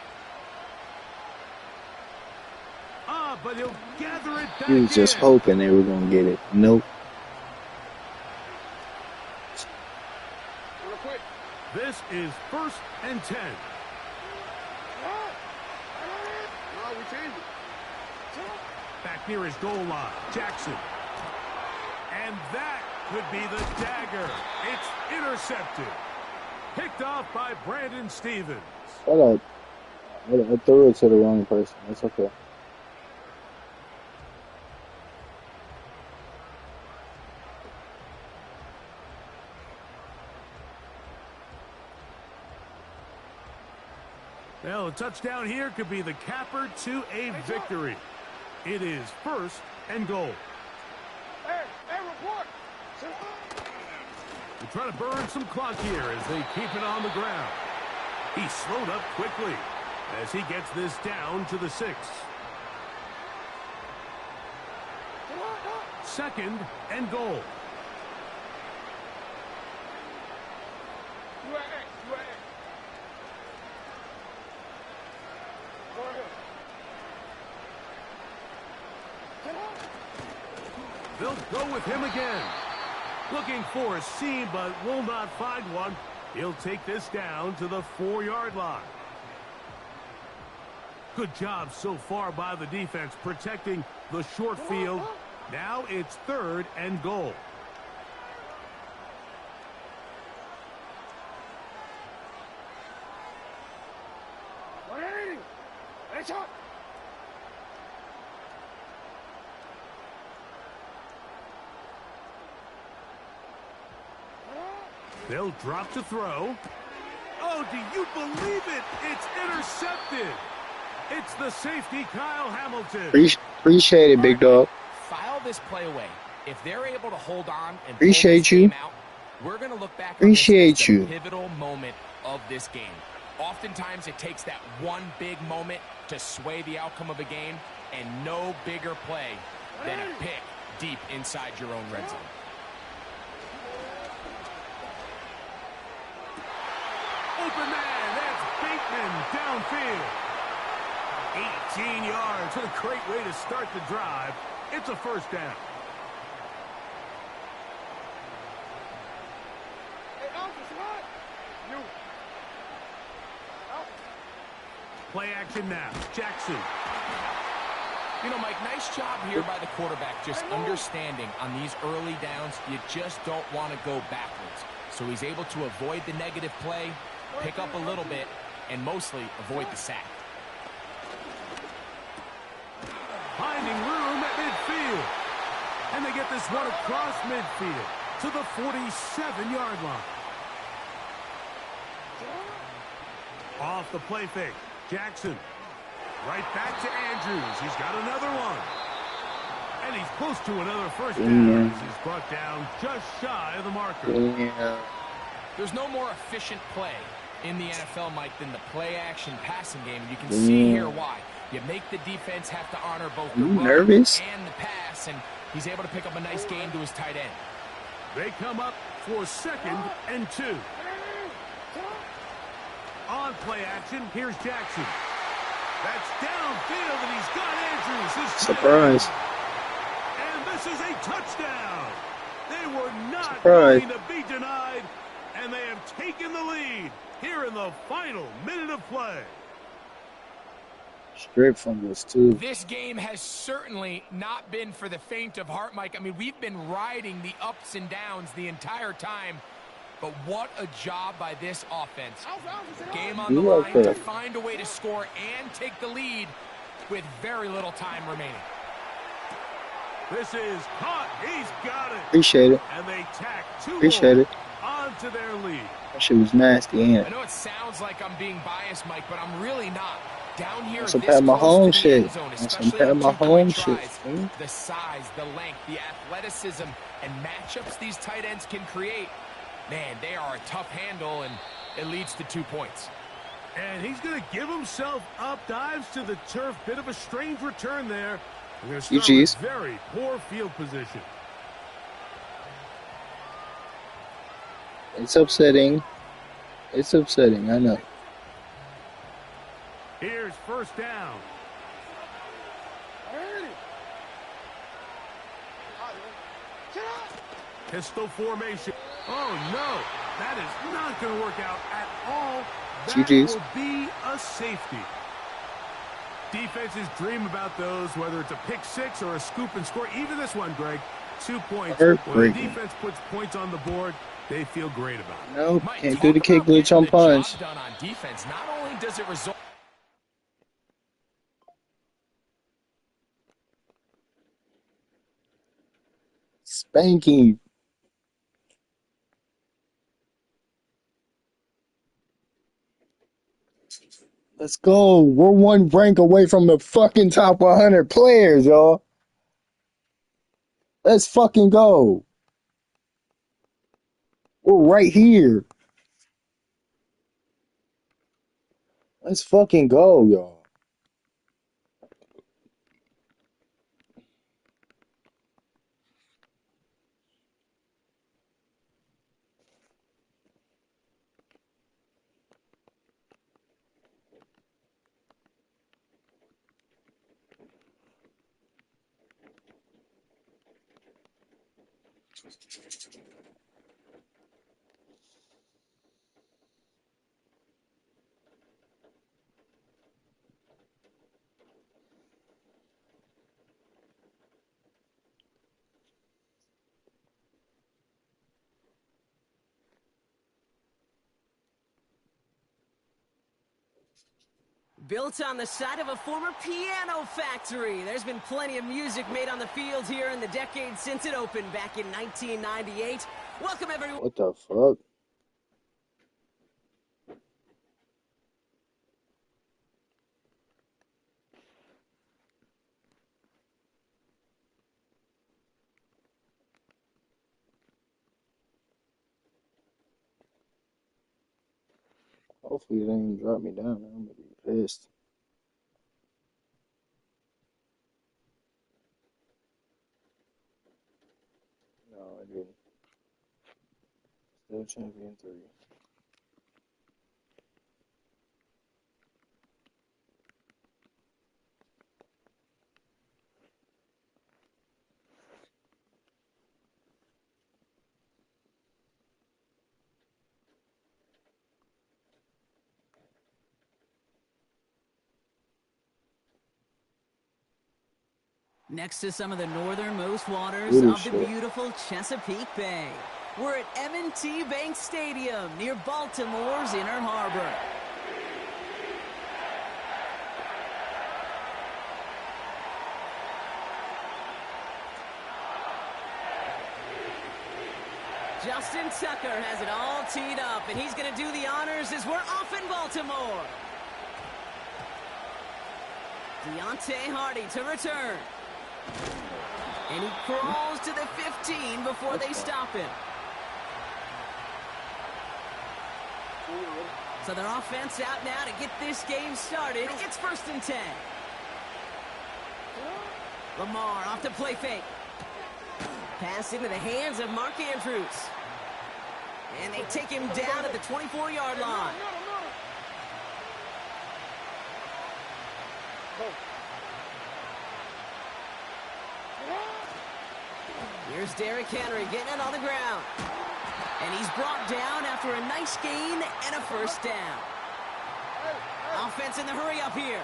But he'll gather it back. He was just hoping they were going to get it. Nope. This is 1st and 10. Back near his goal line, Jackson. And that could be the dagger. It's intercepted. Picked off by Brandon Stevens. Hold up. I threw it to the wrong person. That's okay. Well, a touchdown here could be the capper to a victory. It is 1st and goal. Hey, report. They're trying to burn some clock here as they keep it on the ground. He slowed up quickly as he gets this down to the 6. 2nd and goal. They'll go with him again. Looking for a seam, but will not find one. He'll take this down to the 4-yard line. Good job so far by the defense protecting the short field. Now it's 3rd and goal. They'll drop to throw. Oh, do you believe it? It's intercepted. It's the safety, Kyle Hamilton. Appreciate it, big dog. File this play away. If they're able to hold on and appreciate you. Out, we're going to look back appreciate on this as you. the pivotal moment of this game. Oftentimes, it takes that one big moment to sway the outcome of a game, and no bigger play than a pick deep inside your own red zone. Open man, that's Bateman downfield. 18 yards, what a great way to start the drive. It's a first down. Play action now. Jackson. You know, Mike, nice job here by the quarterback, just understanding on these early downs, you just don't want to go backwards. So he's able to avoid the negative play, pick up a little bit, and mostly avoid the sack. Finding room at midfield. And they get this one across midfield to the 47-yard line. Off the play fake. Jackson. Right back to Andrews. He's got another one. And he's close to another first down. He's brought down just shy of the marker. There's no more efficient play in the NFL, Mike, than the play-action passing game. You can see here why. You make the defense have to honor both the run and the pass, and he's able to pick up a nice gain to his tight end. They come up for 2nd and 2. On play action, here's Jackson. That's downfield, and he's got Andrews. Surprise. And this is a touchdown. They were not going to be denied, and they have taken the lead here in the final minute of play. Straight from this, too. This game has certainly not been for the faint of heart, Mike. I mean, we've been riding the ups and downs the entire time. But what a job by this offense. Game on the line to find a way to score and take the lead with very little time remaining. This is caught. He's got it. Appreciate it. And they tack 2 Appreciate it. onto their lead. That shit was nasty, ain't it? I know it sounds like I'm being biased, Mike, but I'm really not. Down here, Some Pat Mahomes shit. Some Pat Mahomes shit. The size, the length, the athleticism, and matchups these tight ends can create. Man, they are a tough handle, and it leads to 2 points. And he's going to give himself up, dives to the turf. Bit of a strange return there. They're start with very poor field position. It's upsetting. It's upsetting, I know. Here's first down. Pistol formation. Oh, no. That is not going to work out at all. That will be a safety. Defenses dream about those, whether it's a pick six or a scoop and score. Even this one, Greg, 2 points. When the defense puts points on the board, they feel great about it. Nope, can't do the kick glitch on punch. Done on defense. Not only does it result... Spanking. Let's go. We're 1 rank away from the fucking top 100 players, y'all. Let's fucking go. We're right here. Let's fucking go, y'all. Built on the side of a former piano factory. There's been plenty of music made on the field here in the decade since it opened back in 1998. Welcome, everyone. What the fuck? Hopefully it ain't drop me down. I'm gonna be pissed. No, I didn't. Still champion 3. Next to some of the northernmost waters Holy of the shit. beautiful Chesapeake Bay. We're at M&T Bank Stadium near Baltimore's Inner Harbor. Justin Tucker has it all teed up, and he's going to do the honors as we're off in Baltimore. Deontay Hardy to return. And he crawls to the 15 before they stop him. So their offense out now to get this game started. It's 1st and 10. Lamar off the play fake. Pass into the hands of Mark Andrews. And they take him down at the 24-yard line. Here's Derrick Henry getting it on the ground. And he's brought down after a nice gain and a 1st down. Offense in the hurry up here.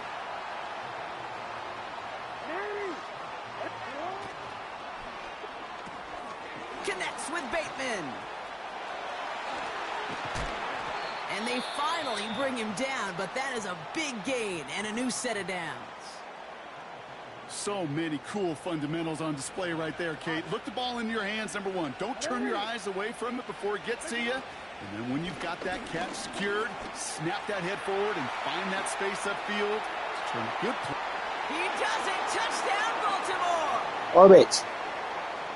Connects with Bateman. And they finally bring him down, but that is a big gain and a new set of downs. So many cool fundamentals on display right there, Kate. Look the ball in your hands, number one. Don't turn your eyes away from it before it gets to you. And then when you've got that catch secured, snap that head forward and find that space upfield. Turn a good play. He does it. Touchdown, Baltimore. Orbit.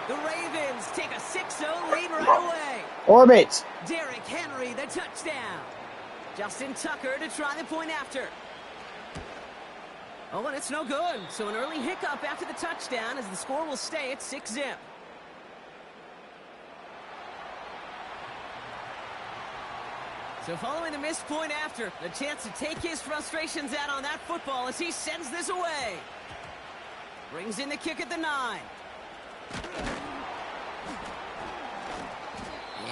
The Ravens take a 6-0 lead right away. Orbit. Derrick Henry, the touchdown. Justin Tucker to try the point after. Oh, and it's no good. So an early hiccup after the touchdown as the score will stay at 6-0. So following the missed point after, the chance to take his frustrations out on that football as he sends this away. Brings in the kick at the 9.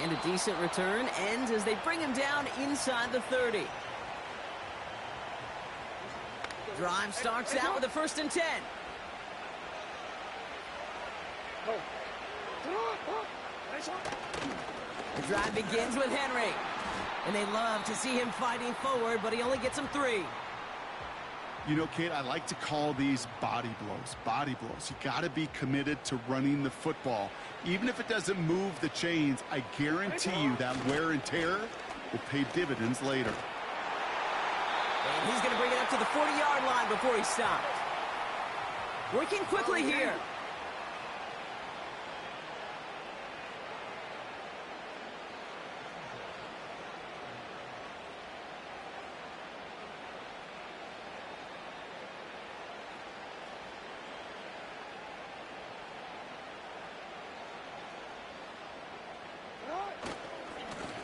And a decent return ends as they bring him down inside the 30. Drive starts out with a 1st and 10. The drive begins with Henry. And they love to see him fighting forward, but he only gets him 3. You know, Kate, I like to call these body blows. Body blows. You got to be committed to running the football. Even if it doesn't move the chains, I guarantee you that wear and tear will pay dividends later. And he's going to bring it up to the 40-yard line before he stopped. Working quickly here.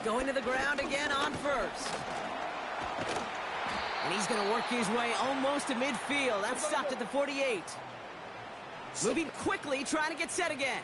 Going to the ground again on 1st. And he's going to work his way almost to midfield. That's stopped at the 48. Moving quickly, trying to get set again.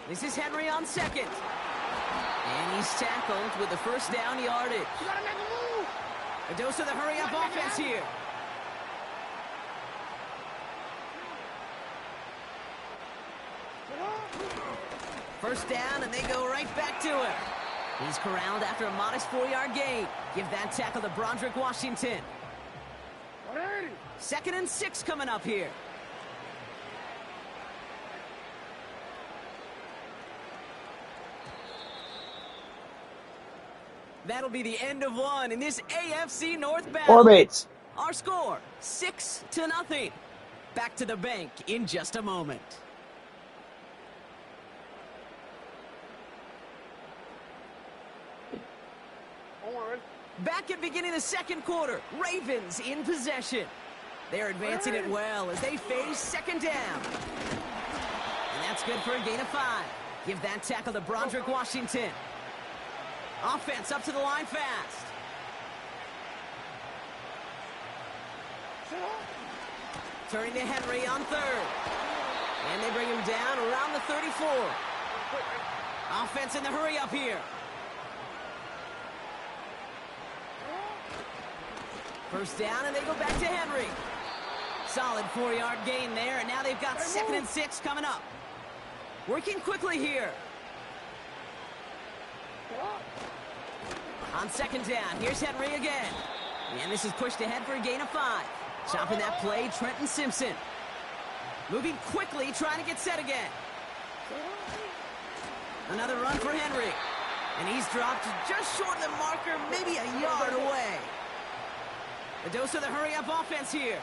This is Henry on 2nd. And he's tackled with the 1st down yardage. A dose of the hurry-up offense here. First down, and they go right back to him. He's corralled after a modest 4-yard gain. Give that tackle to Broderick Washington. 2nd and 6 coming up here. That'll be the end of one in this AFC North battle. Orbit. Our score, 6-0. Back to the bank in just a moment. Back at beginning of the 2nd quarter, Ravens in possession. They're advancing it well as they face 2nd down. And that's good for a gain of 5. Give that tackle to Broderick Washington. Offense up to the line fast. Turning to Henry on third. And they bring him down around the 34. Offense in the hurry up here. First down, and they go back to Henry. Solid 4-yard gain there, and now they've got 2nd and 6 coming up. Working quickly here. On 2nd down, here's Henry again. And this is pushed ahead for a gain of 5. Chopping that play, Trenton Simpson. Moving quickly, trying to get set again. Another run for Henry. And he's dropped just short of the marker, maybe a yard away. A dose of the hurry-up offense here.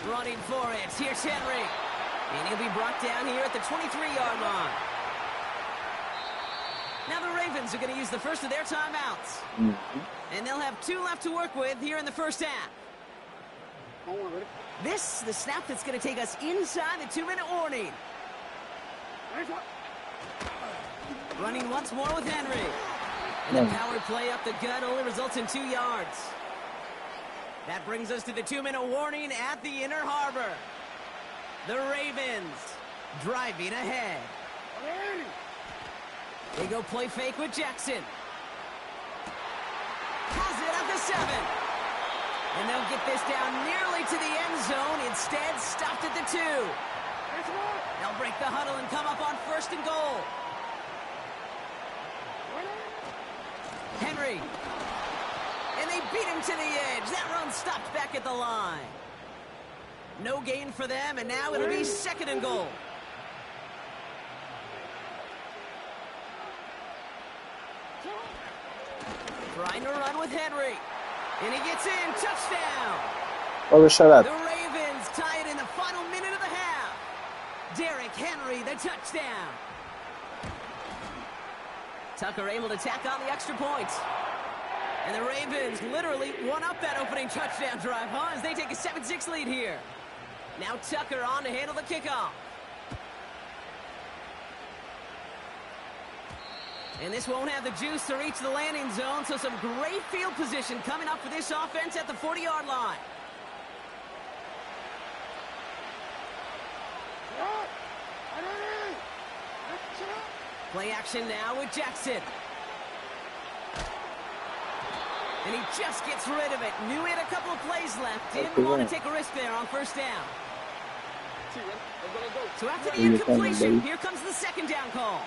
Running for it. Here's Henry. And he'll be brought down here at the 23-yard line. Now the Ravens are going to use the first of their timeouts. And they'll have 2 left to work with here in the first half. This, the snap that's going to take us inside the 2-minute warning. Running once more with Henry. And the power play up the gut only results in 2 yards. That brings us to the 2-minute warning at the Inner Harbor. The Ravens driving ahead. They go play fake with Jackson. Has it at the 7. And they'll get this down nearly to the end zone. Instead, stopped at the 2. They'll break the huddle and come up on 1st and goal. Henry. And they beat him to the edge. That run stopped back at the line. No gain for them, and now it'll be 2nd and goal. Trying to run with Henry. And he gets in. Touchdown. Oh, shut up. The Ravens tie it in the final minute of the half. Derrick Henry, the touchdown. Tucker able to tack on the extra point. And the Ravens literally won up that opening touchdown drive, as they take a 7-6 lead here. Now Tucker on to handle the kickoff. And this won't have the juice to reach the landing zone, so some great field position coming up for this offense at the 40-yard line. Play action now with Jackson. And he just gets rid of it. Knew he had a couple of plays left. Didn't want to take a risk there on 1st down. So after the incompletion, here comes the 2nd down call.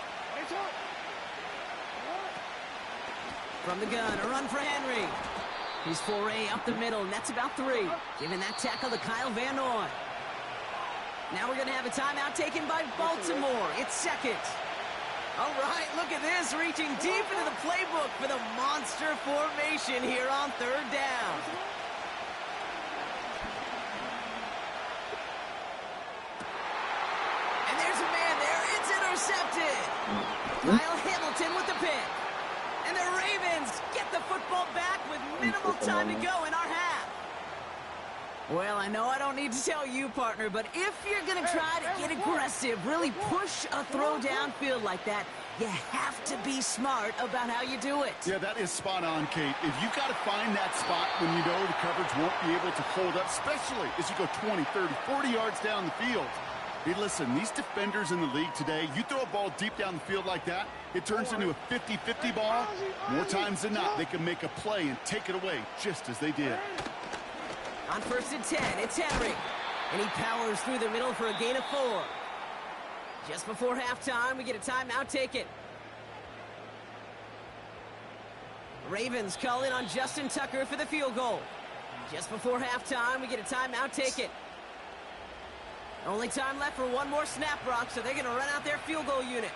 From the gun, a run for Henry. He's foray up the middle, and that's about 3. Giving that tackle to Kyle Van Noy. Now we're going to have a timeout taken by Baltimore. It's 2nd. All right, look at this, reaching deep into the playbook for the monster formation here on 3rd down. And there's a man there. It's intercepted. Kyle Hamilton with the pick. And the Ravens get the football back with minimal time to go in our half. Well, I know I don't need to tell you, partner, but if you're going to try to get aggressive, really push a throw downfield like that, you have to be smart about how you do it. Yeah, that is spot on, Kate. If you've got to find that spot when you know the coverage won't be able to hold up, especially as you go 20, 30, 40 yards down the field. Hey, listen, these defenders in the league today, you throw a ball deep down the field like that, it turns into a 50-50 ball. More times than not, they can make a play and take it away, just as they did. On 1st and 10, it's Henry. And he powers through the middle for a gain of 4. Just before halftime, we get a timeout taken. Ravens call in on Justin Tucker for the field goal. Just before halftime, we get a timeout taken. Only time left for one more snap, Brock, so they're going to run out their field goal unit.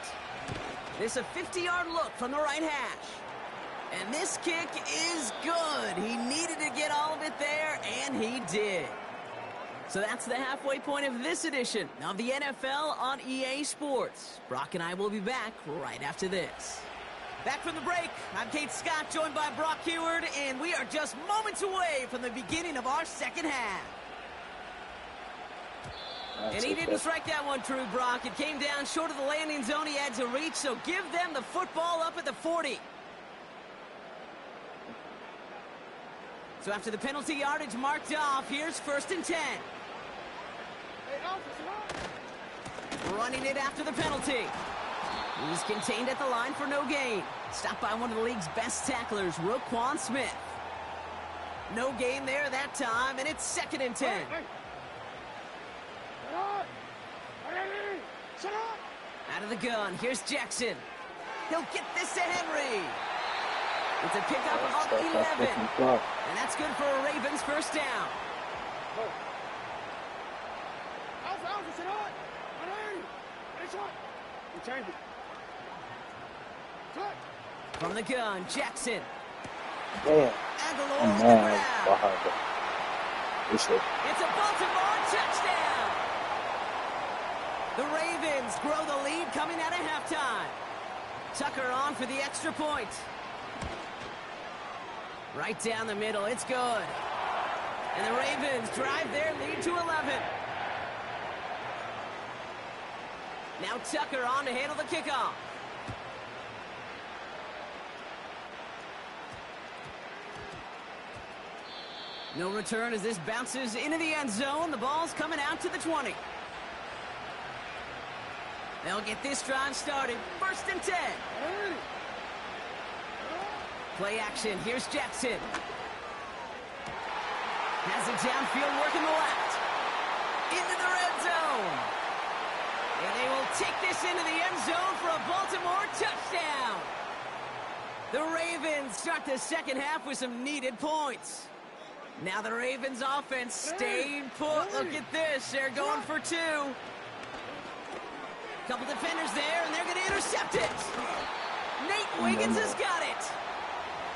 This a 50-yard look from the right hash. And this kick is good. He needed to get all of it there, and he did. So that's the halfway point of this edition of the NFL on EA Sports. Brock and I will be back right after this. Back from the break, I'm Kate Scott, joined by Brock Heward, and we are just moments away from the beginning of our second half. And he didn't strike that one true, Brock. It came down short of the landing zone he had to reach, so give them the football up at the 40. So after the penalty yardage marked off, here's 1st and 10. Running it after the penalty. He's contained at the line for no gain. Stopped by one of the league's best tacklers, Roquan Smith. No gain there that time, and it's 2nd and 10. Out of the gun, here's Jackson. He'll get this to Henry. It's a pickup of 11. And that's good for a Ravens 1st down. From the gun, Jackson. Damn. Aguilar's the Man, grab. behind it. It's a Baltimore touchdown. The Ravens grow the lead coming out of halftime. Tucker on for the extra point. Right down the middle, it's good. And the Ravens drive their lead to 11. Now Tucker on to handle the kickoff. No return as this bounces into the end zone. The ball's coming out to the 20. They'll get this drive started. 1st and 10. Play action. Here's Jackson. Has it downfield, working the left. Into the red zone. And they will take this into the end zone for a Baltimore touchdown. The Ravens start the 2nd half with some needed points. Now the Ravens offense staying put. Look at this. They're going for 2. Couple defenders there, and they're going to intercept it. Nate Wiggins has got it.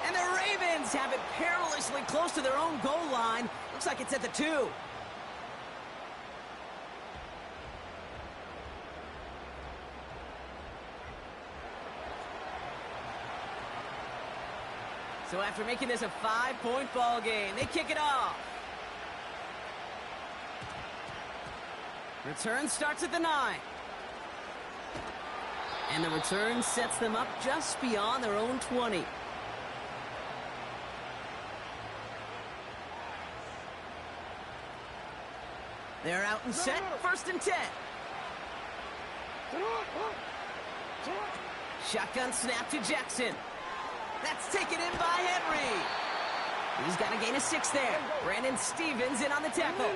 And the Ravens have it perilously close to their own goal line. Looks like it's at the 2. So after making this a 5-point ball game, they kick it off. Return starts at the 9. And the return sets them up just beyond their own 20. They're out and set. 1st and 10. Shotgun snap to Jackson. That's taken in by Henry. He's got a gain of 6 there. Brandon Stevens in on the tackle.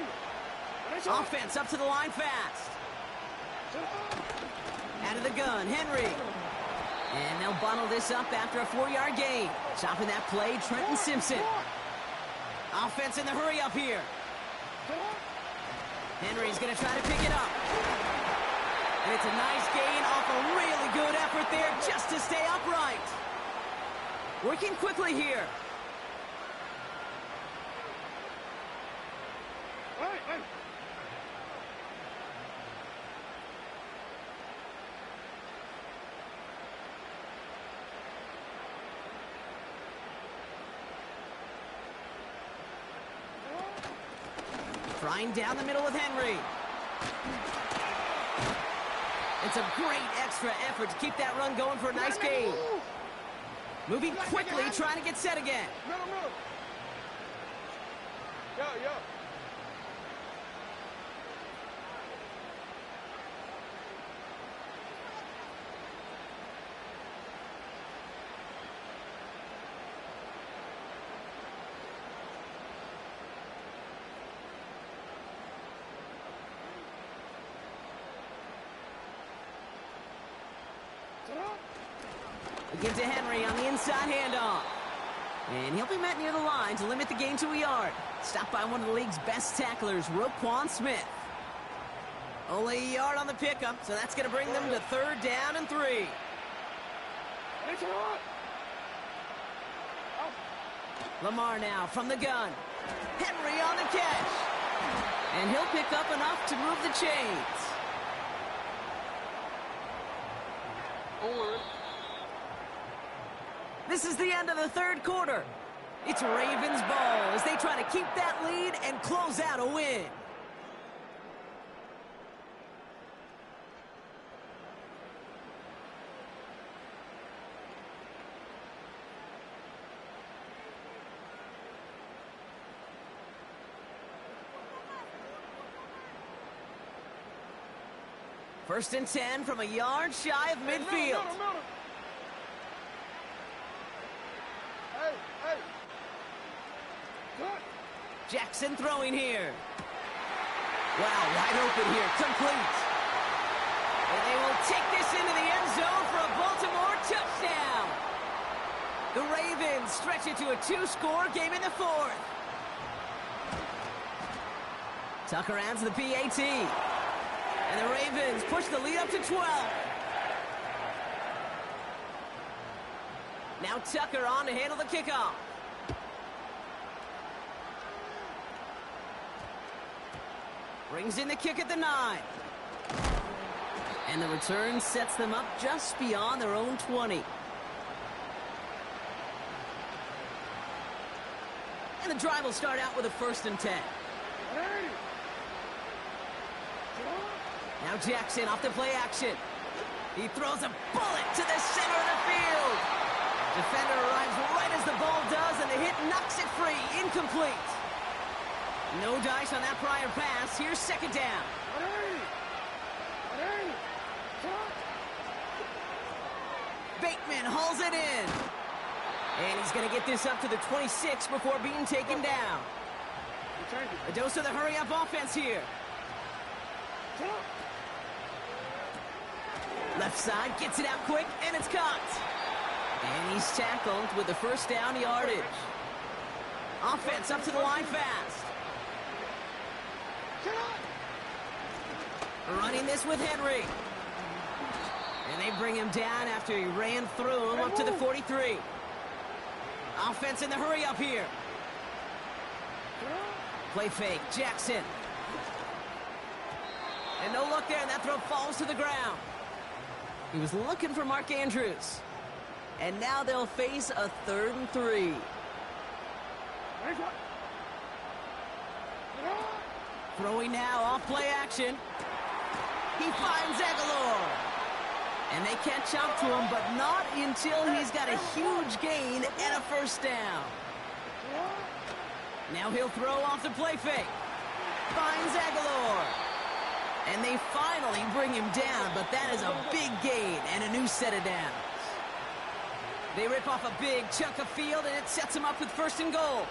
Offense up to the line fast. Out of the gun, Henry. And they'll bottle this up after a 4-yard gain. Stopping that play, Trenton Simpson. Offense in the hurry up here. Henry's going to try to pick it up. And it's a nice gain off a really good effort there just to stay upright. Working quickly here. Flying down the middle with Henry. It's a great extra effort to keep that run going for a nice gain. Moving quickly, trying to get set again. Give to Henry on the inside handoff. And he'll be met near the line to limit the gain to a yard. Stopped by one of the league's best tacklers, Roquan Smith. Only a yard on the pickup, so that's going to bring them to 3rd down and 3. Lamar now from the gun. Henry on the catch. And he'll pick up enough to move the chains. This is the end of the 3rd quarter. It's Ravens ball as they try to keep that lead and close out a win. First and 10 from a yard shy of midfield. Jackson throwing here. Wow, wide open here, complete. And they will take this into the end zone for a Baltimore touchdown. The Ravens stretch it to a 2-score game in the fourth. Tucker adds the PAT. And the Ravens push the lead up to 12. Now Tucker on to handle the kickoff. Brings in the kick at the 9. And the return sets them up just beyond their own 20. And the drive will start out with a first and 10. Now Jackson off the play action. He throws a bullet to the center of the field. Defender arrives right as the ball does, and the hit knocks it free. Incomplete. No dice on that prior pass. Here's second down. Bateman hauls it in. And he's going to get this up to the 26 before being taken down. A dose of the hurry-up offense here. Left side gets it out quick, and it's caught. And he's tackled with the first down yardage. Offense up to the line fast. Running this with Henry. And they bring him down after he ran through him up to the 43. Offense in the hurry up here. Play fake, Jackson. And no look there, and that throw falls to the ground. He was looking for Mark Andrews. And now they'll face a 3rd and 3. Throwing now off play action. He finds Aguilar. And they catch up to him, but not until he's got a huge gain and a first down. Now he'll throw off the play fake. Finds Aguilar. And they finally bring him down, but that is a big gain and a new set of downs. They rip off a big chunk of field, and it sets them up with first and goal.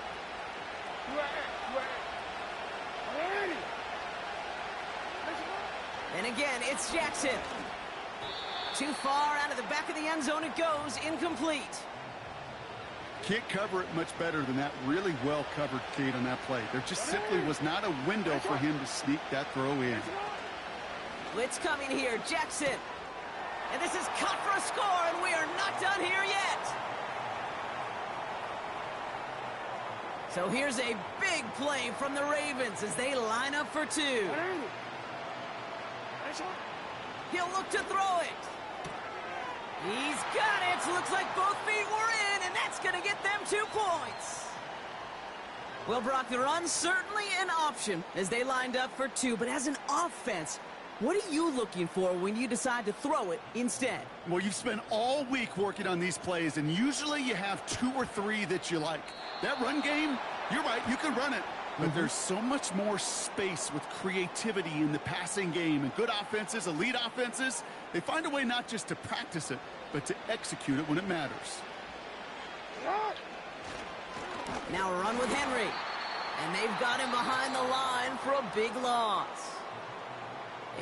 And again, it's Jackson. Too far out of the back of the end zone it goes, incomplete. Can't cover it much better than that really well-covered Cade on that play. There just simply was not a window for him to sneak that throw in. Blitz coming here, Jackson. And this is cut for a score, and we are not done here yet. So here's a big play from the Ravens as they line up for 2. He'll look to throw it. He's got it. Looks like both feet were in, and that's going to get them 2 points. Well, Brock, the run's certainly an option as they lined up for 2, but as an offense, what are you looking for when you decide to throw it instead? Well, you've spent all week working on these plays, and usually you have 2 or 3 that you like. That run game, you're right, you can run it. But there's so much more space with creativity in the passing game. And good offenses, elite offenses, they find a way not just to practice it, but to execute it when it matters. Now a run with Henry. And they've got him behind the line for a big loss.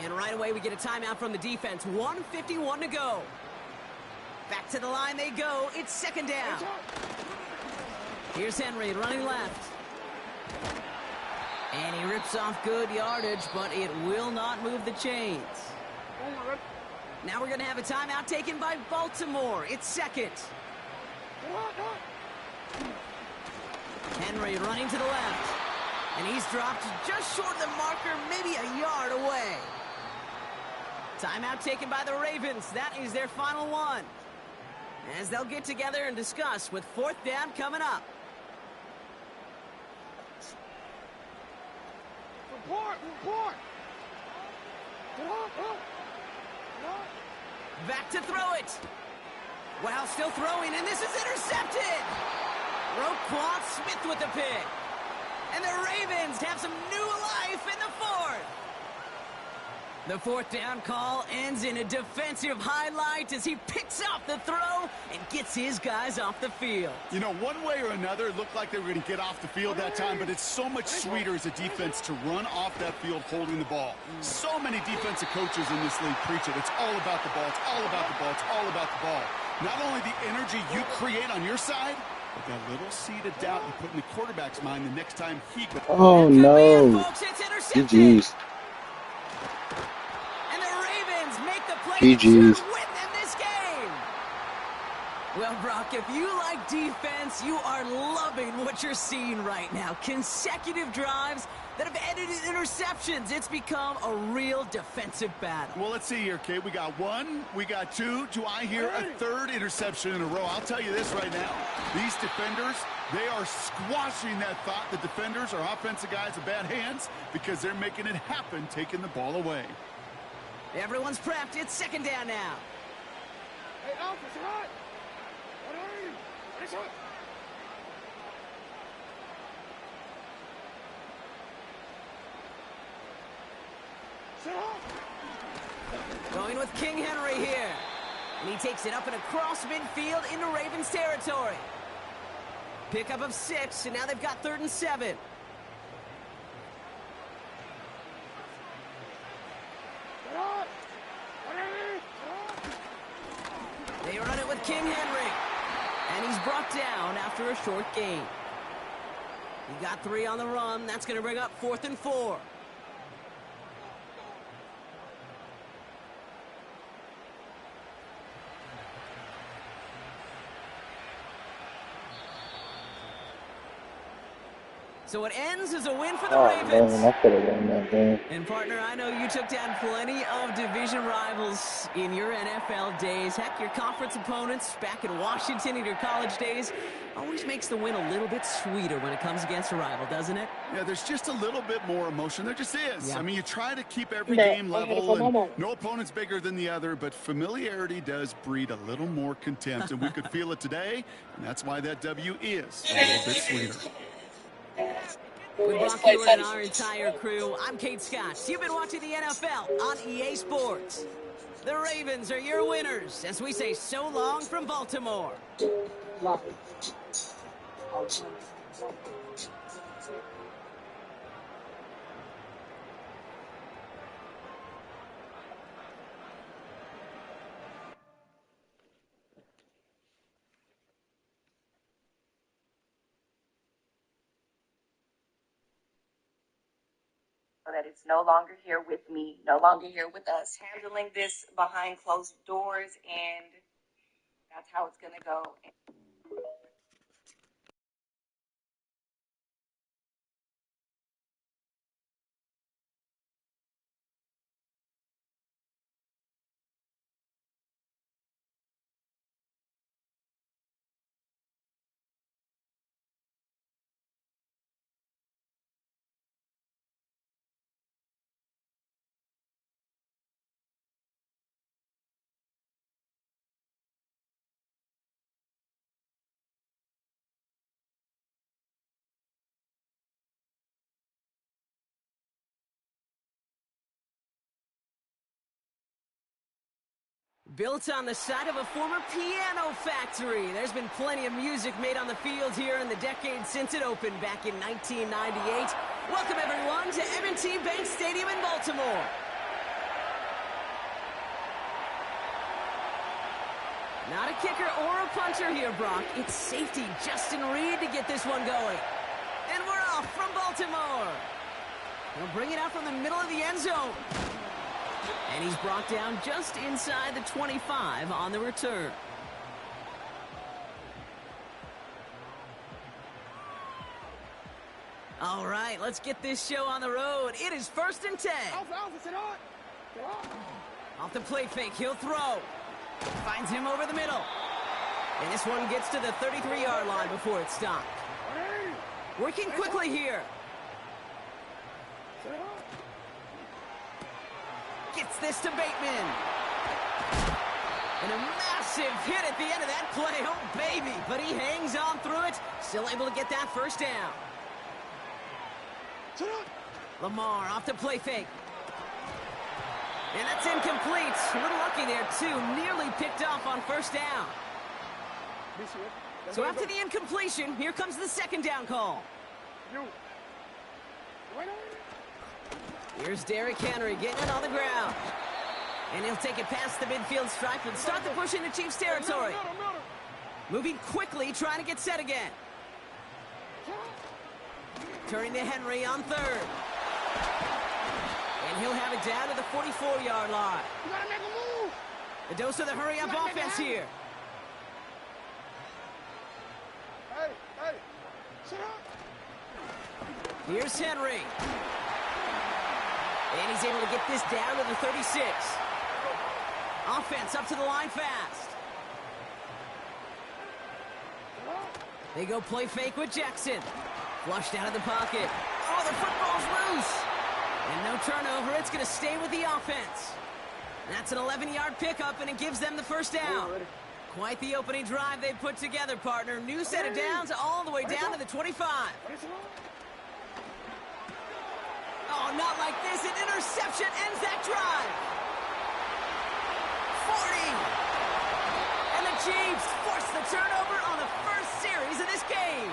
And right away we get a timeout from the defense. 1:51 to go. Back to the line they go. It's second down. Here's Henry running left. And he rips off good yardage, but it will not move the chains. Now we're going to have a timeout taken by Baltimore. It's second. Henry running to the left. And he's dropped just short of the marker, maybe a yard away. Timeout taken by the Ravens. That is their final one. As they'll get together and discuss with 4th down coming up. Back to throw it. Wow, still throwing, and this is intercepted. Roquan Smith with the pick. And the Ravens have some new life in the 4th. The fourth down call ends in a defensive highlight as he picks off the throw and gets his guys off the field. You know, one way or another, it looked like they were going to get off the field that time, but it's so much sweeter as a defense to run off that field holding the ball. So many defensive coaches in this league preach it. It's all about the ball. It's all about the ball. It's all about the ball. Not only the energy you create on your side, but that little seed of doubt you put in the quarterback's mind the next time he goes. Oh, no. GG's. And the Ravens make the play GG's. to win them this game. Well, Brock, if you like defense, you are loving what you're seeing right now. Consecutive drives that have ended in interceptions. It's become a real defensive battle. Well, let's see here, kid. We got one, we got two. Do I hear a third interception in a row? I'll tell you this right now. These defenders, they are squashing that thought. The defenders are offensive guys with bad hands because they're making it happen, taking the ball away. Everyone's prepped. It's second down now. Hey, Alpha, it's hot. What are you? It's hot. Going with King Henry here. And he takes it up and across midfield into Ravens territory. Pickup of 6, and now they've got 3rd and 7. They run it with King Henry. And he's brought down after a short gain. He got 3 on the run. That's going to bring up 4th and 4. So it ends as a win for the Ravens. Man, I could have won that game. And, partner, I know you took down plenty of division rivals in your NFL days. Heck, your conference opponents back in Washington in your college days always makes the win a little bit sweeter when it comes against a rival, doesn't it? Yeah, there's just a little bit more emotion. There just is. Yeah. I mean, you try to keep every game level, and no opponent's bigger than the other, but familiarity does breed a little more contempt, and we could feel it today, and that's why that W is a little bit sweeter. With Brock Stewart and our entire crew, I'm Kate Scott. You've been watching the NFL on EA Sports. The Ravens are your winners as we say so long from Baltimore. That it's no longer here with me, no longer here with us, handling this behind closed doors, and that's how it's going to go. Built on the site of a former piano factory, there's been plenty of music made on the field here in the decade since it opened back in 1998. Welcome, everyone, to M&T Bank Stadium in Baltimore. Not a kicker or a punter here, Brock. It's safety Justin Reed to get this one going. And we're off from Baltimore. He'll bring it out from the middle of the end zone. And he's brought down just inside the 25 on the return. All right, let's get this show on the road. It is 1st and 10. Alpha, sit on. Get on. Off the play fake, he'll throw. Finds him over the middle. And this one gets to the 33-yard line before it's stopped. Working quickly here. Gets this to Bateman. And a massive hit at the end of that play. Oh, baby. But he hangs on through it. Still able to get that first down. Lamar off the play fake. And that's incomplete. A little lucky there, too. Nearly picked off on first down. So after the incompletion, here comes the second down call. Here's Derrick Henry getting it on the ground. And he'll take it past the midfield stripe and start the push into Chiefs territory. Moving quickly, trying to get set again. Turning to Henry on third. And he'll have it down to the 44-yard line. You gotta make a move. The dose of the hurry-up offense here. Hey, sit up. Here's Henry. And he's able to get this down to the 36. Offense up to the line fast. They go play fake with Jackson. Flushed out of the pocket. Oh, the football's loose. And no turnover. It's going to stay with the offense. That's an 11-yard pickup, and it gives them the first down. Quite the opening drive they put together, partner. New set of downs all the way down to the 25. Oh, not like this. An interception ends that drive. 40. And the Chiefs force the turnover on the first series of this game.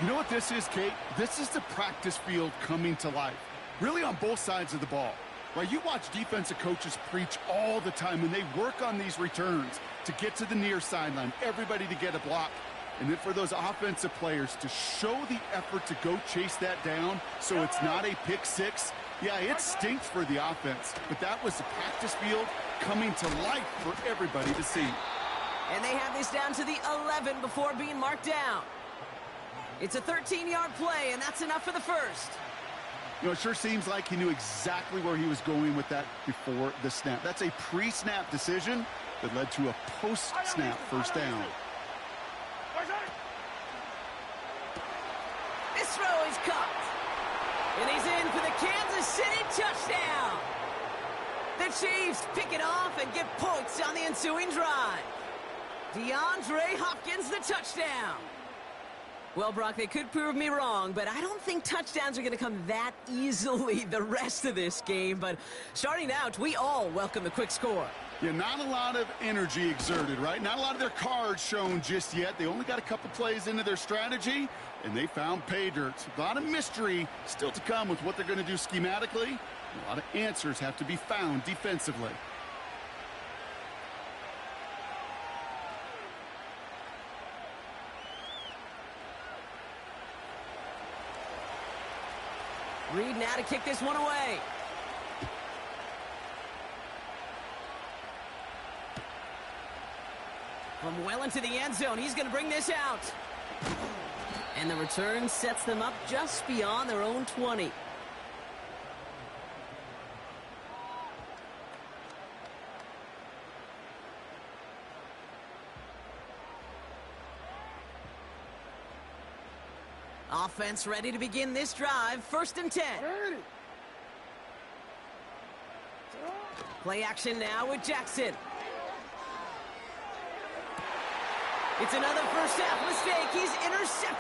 You know what this is, Kate? This is the practice field coming to life. Really on both sides of the ball. Right, you watch defensive coaches preach all the time when they work on these returns to get to the near sideline, everybody to get a block. And then for those offensive players to show the effort to go chase that down so it's not a pick six. Yeah, it stinks for the offense, but that was the practice field coming to life for everybody to see. And they have this down to the 11 before being marked down. It's a 13-yard play, and that's enough for the first. You know, it sure seems like he knew exactly where he was going with that before the snap. That's a pre-snap decision that led to a post-snap first down. This throw is caught. And he's in for the Kansas City touchdown. The Chiefs pick it off and get points on the ensuing drive. DeAndre Hopkins, the touchdown. Well, Brock, they could prove me wrong, but I don't think touchdowns are going to come that easily the rest of this game. But starting out, we all welcome the quick score. Yeah, not a lot of energy exerted, right? Not a lot of their cards shown just yet. They only got a couple plays into their strategy, and they found pay dirt. A lot of mystery still to come with what they're going to do schematically. A lot of answers have to be found defensively. Reed now to kick this one away. From well into the end zone, he's going to bring this out. And the return sets them up just beyond their own 20. Offense ready to begin this drive. 1st and 10. Play action now with Jackson. It's another first half mistake. He's intercepted.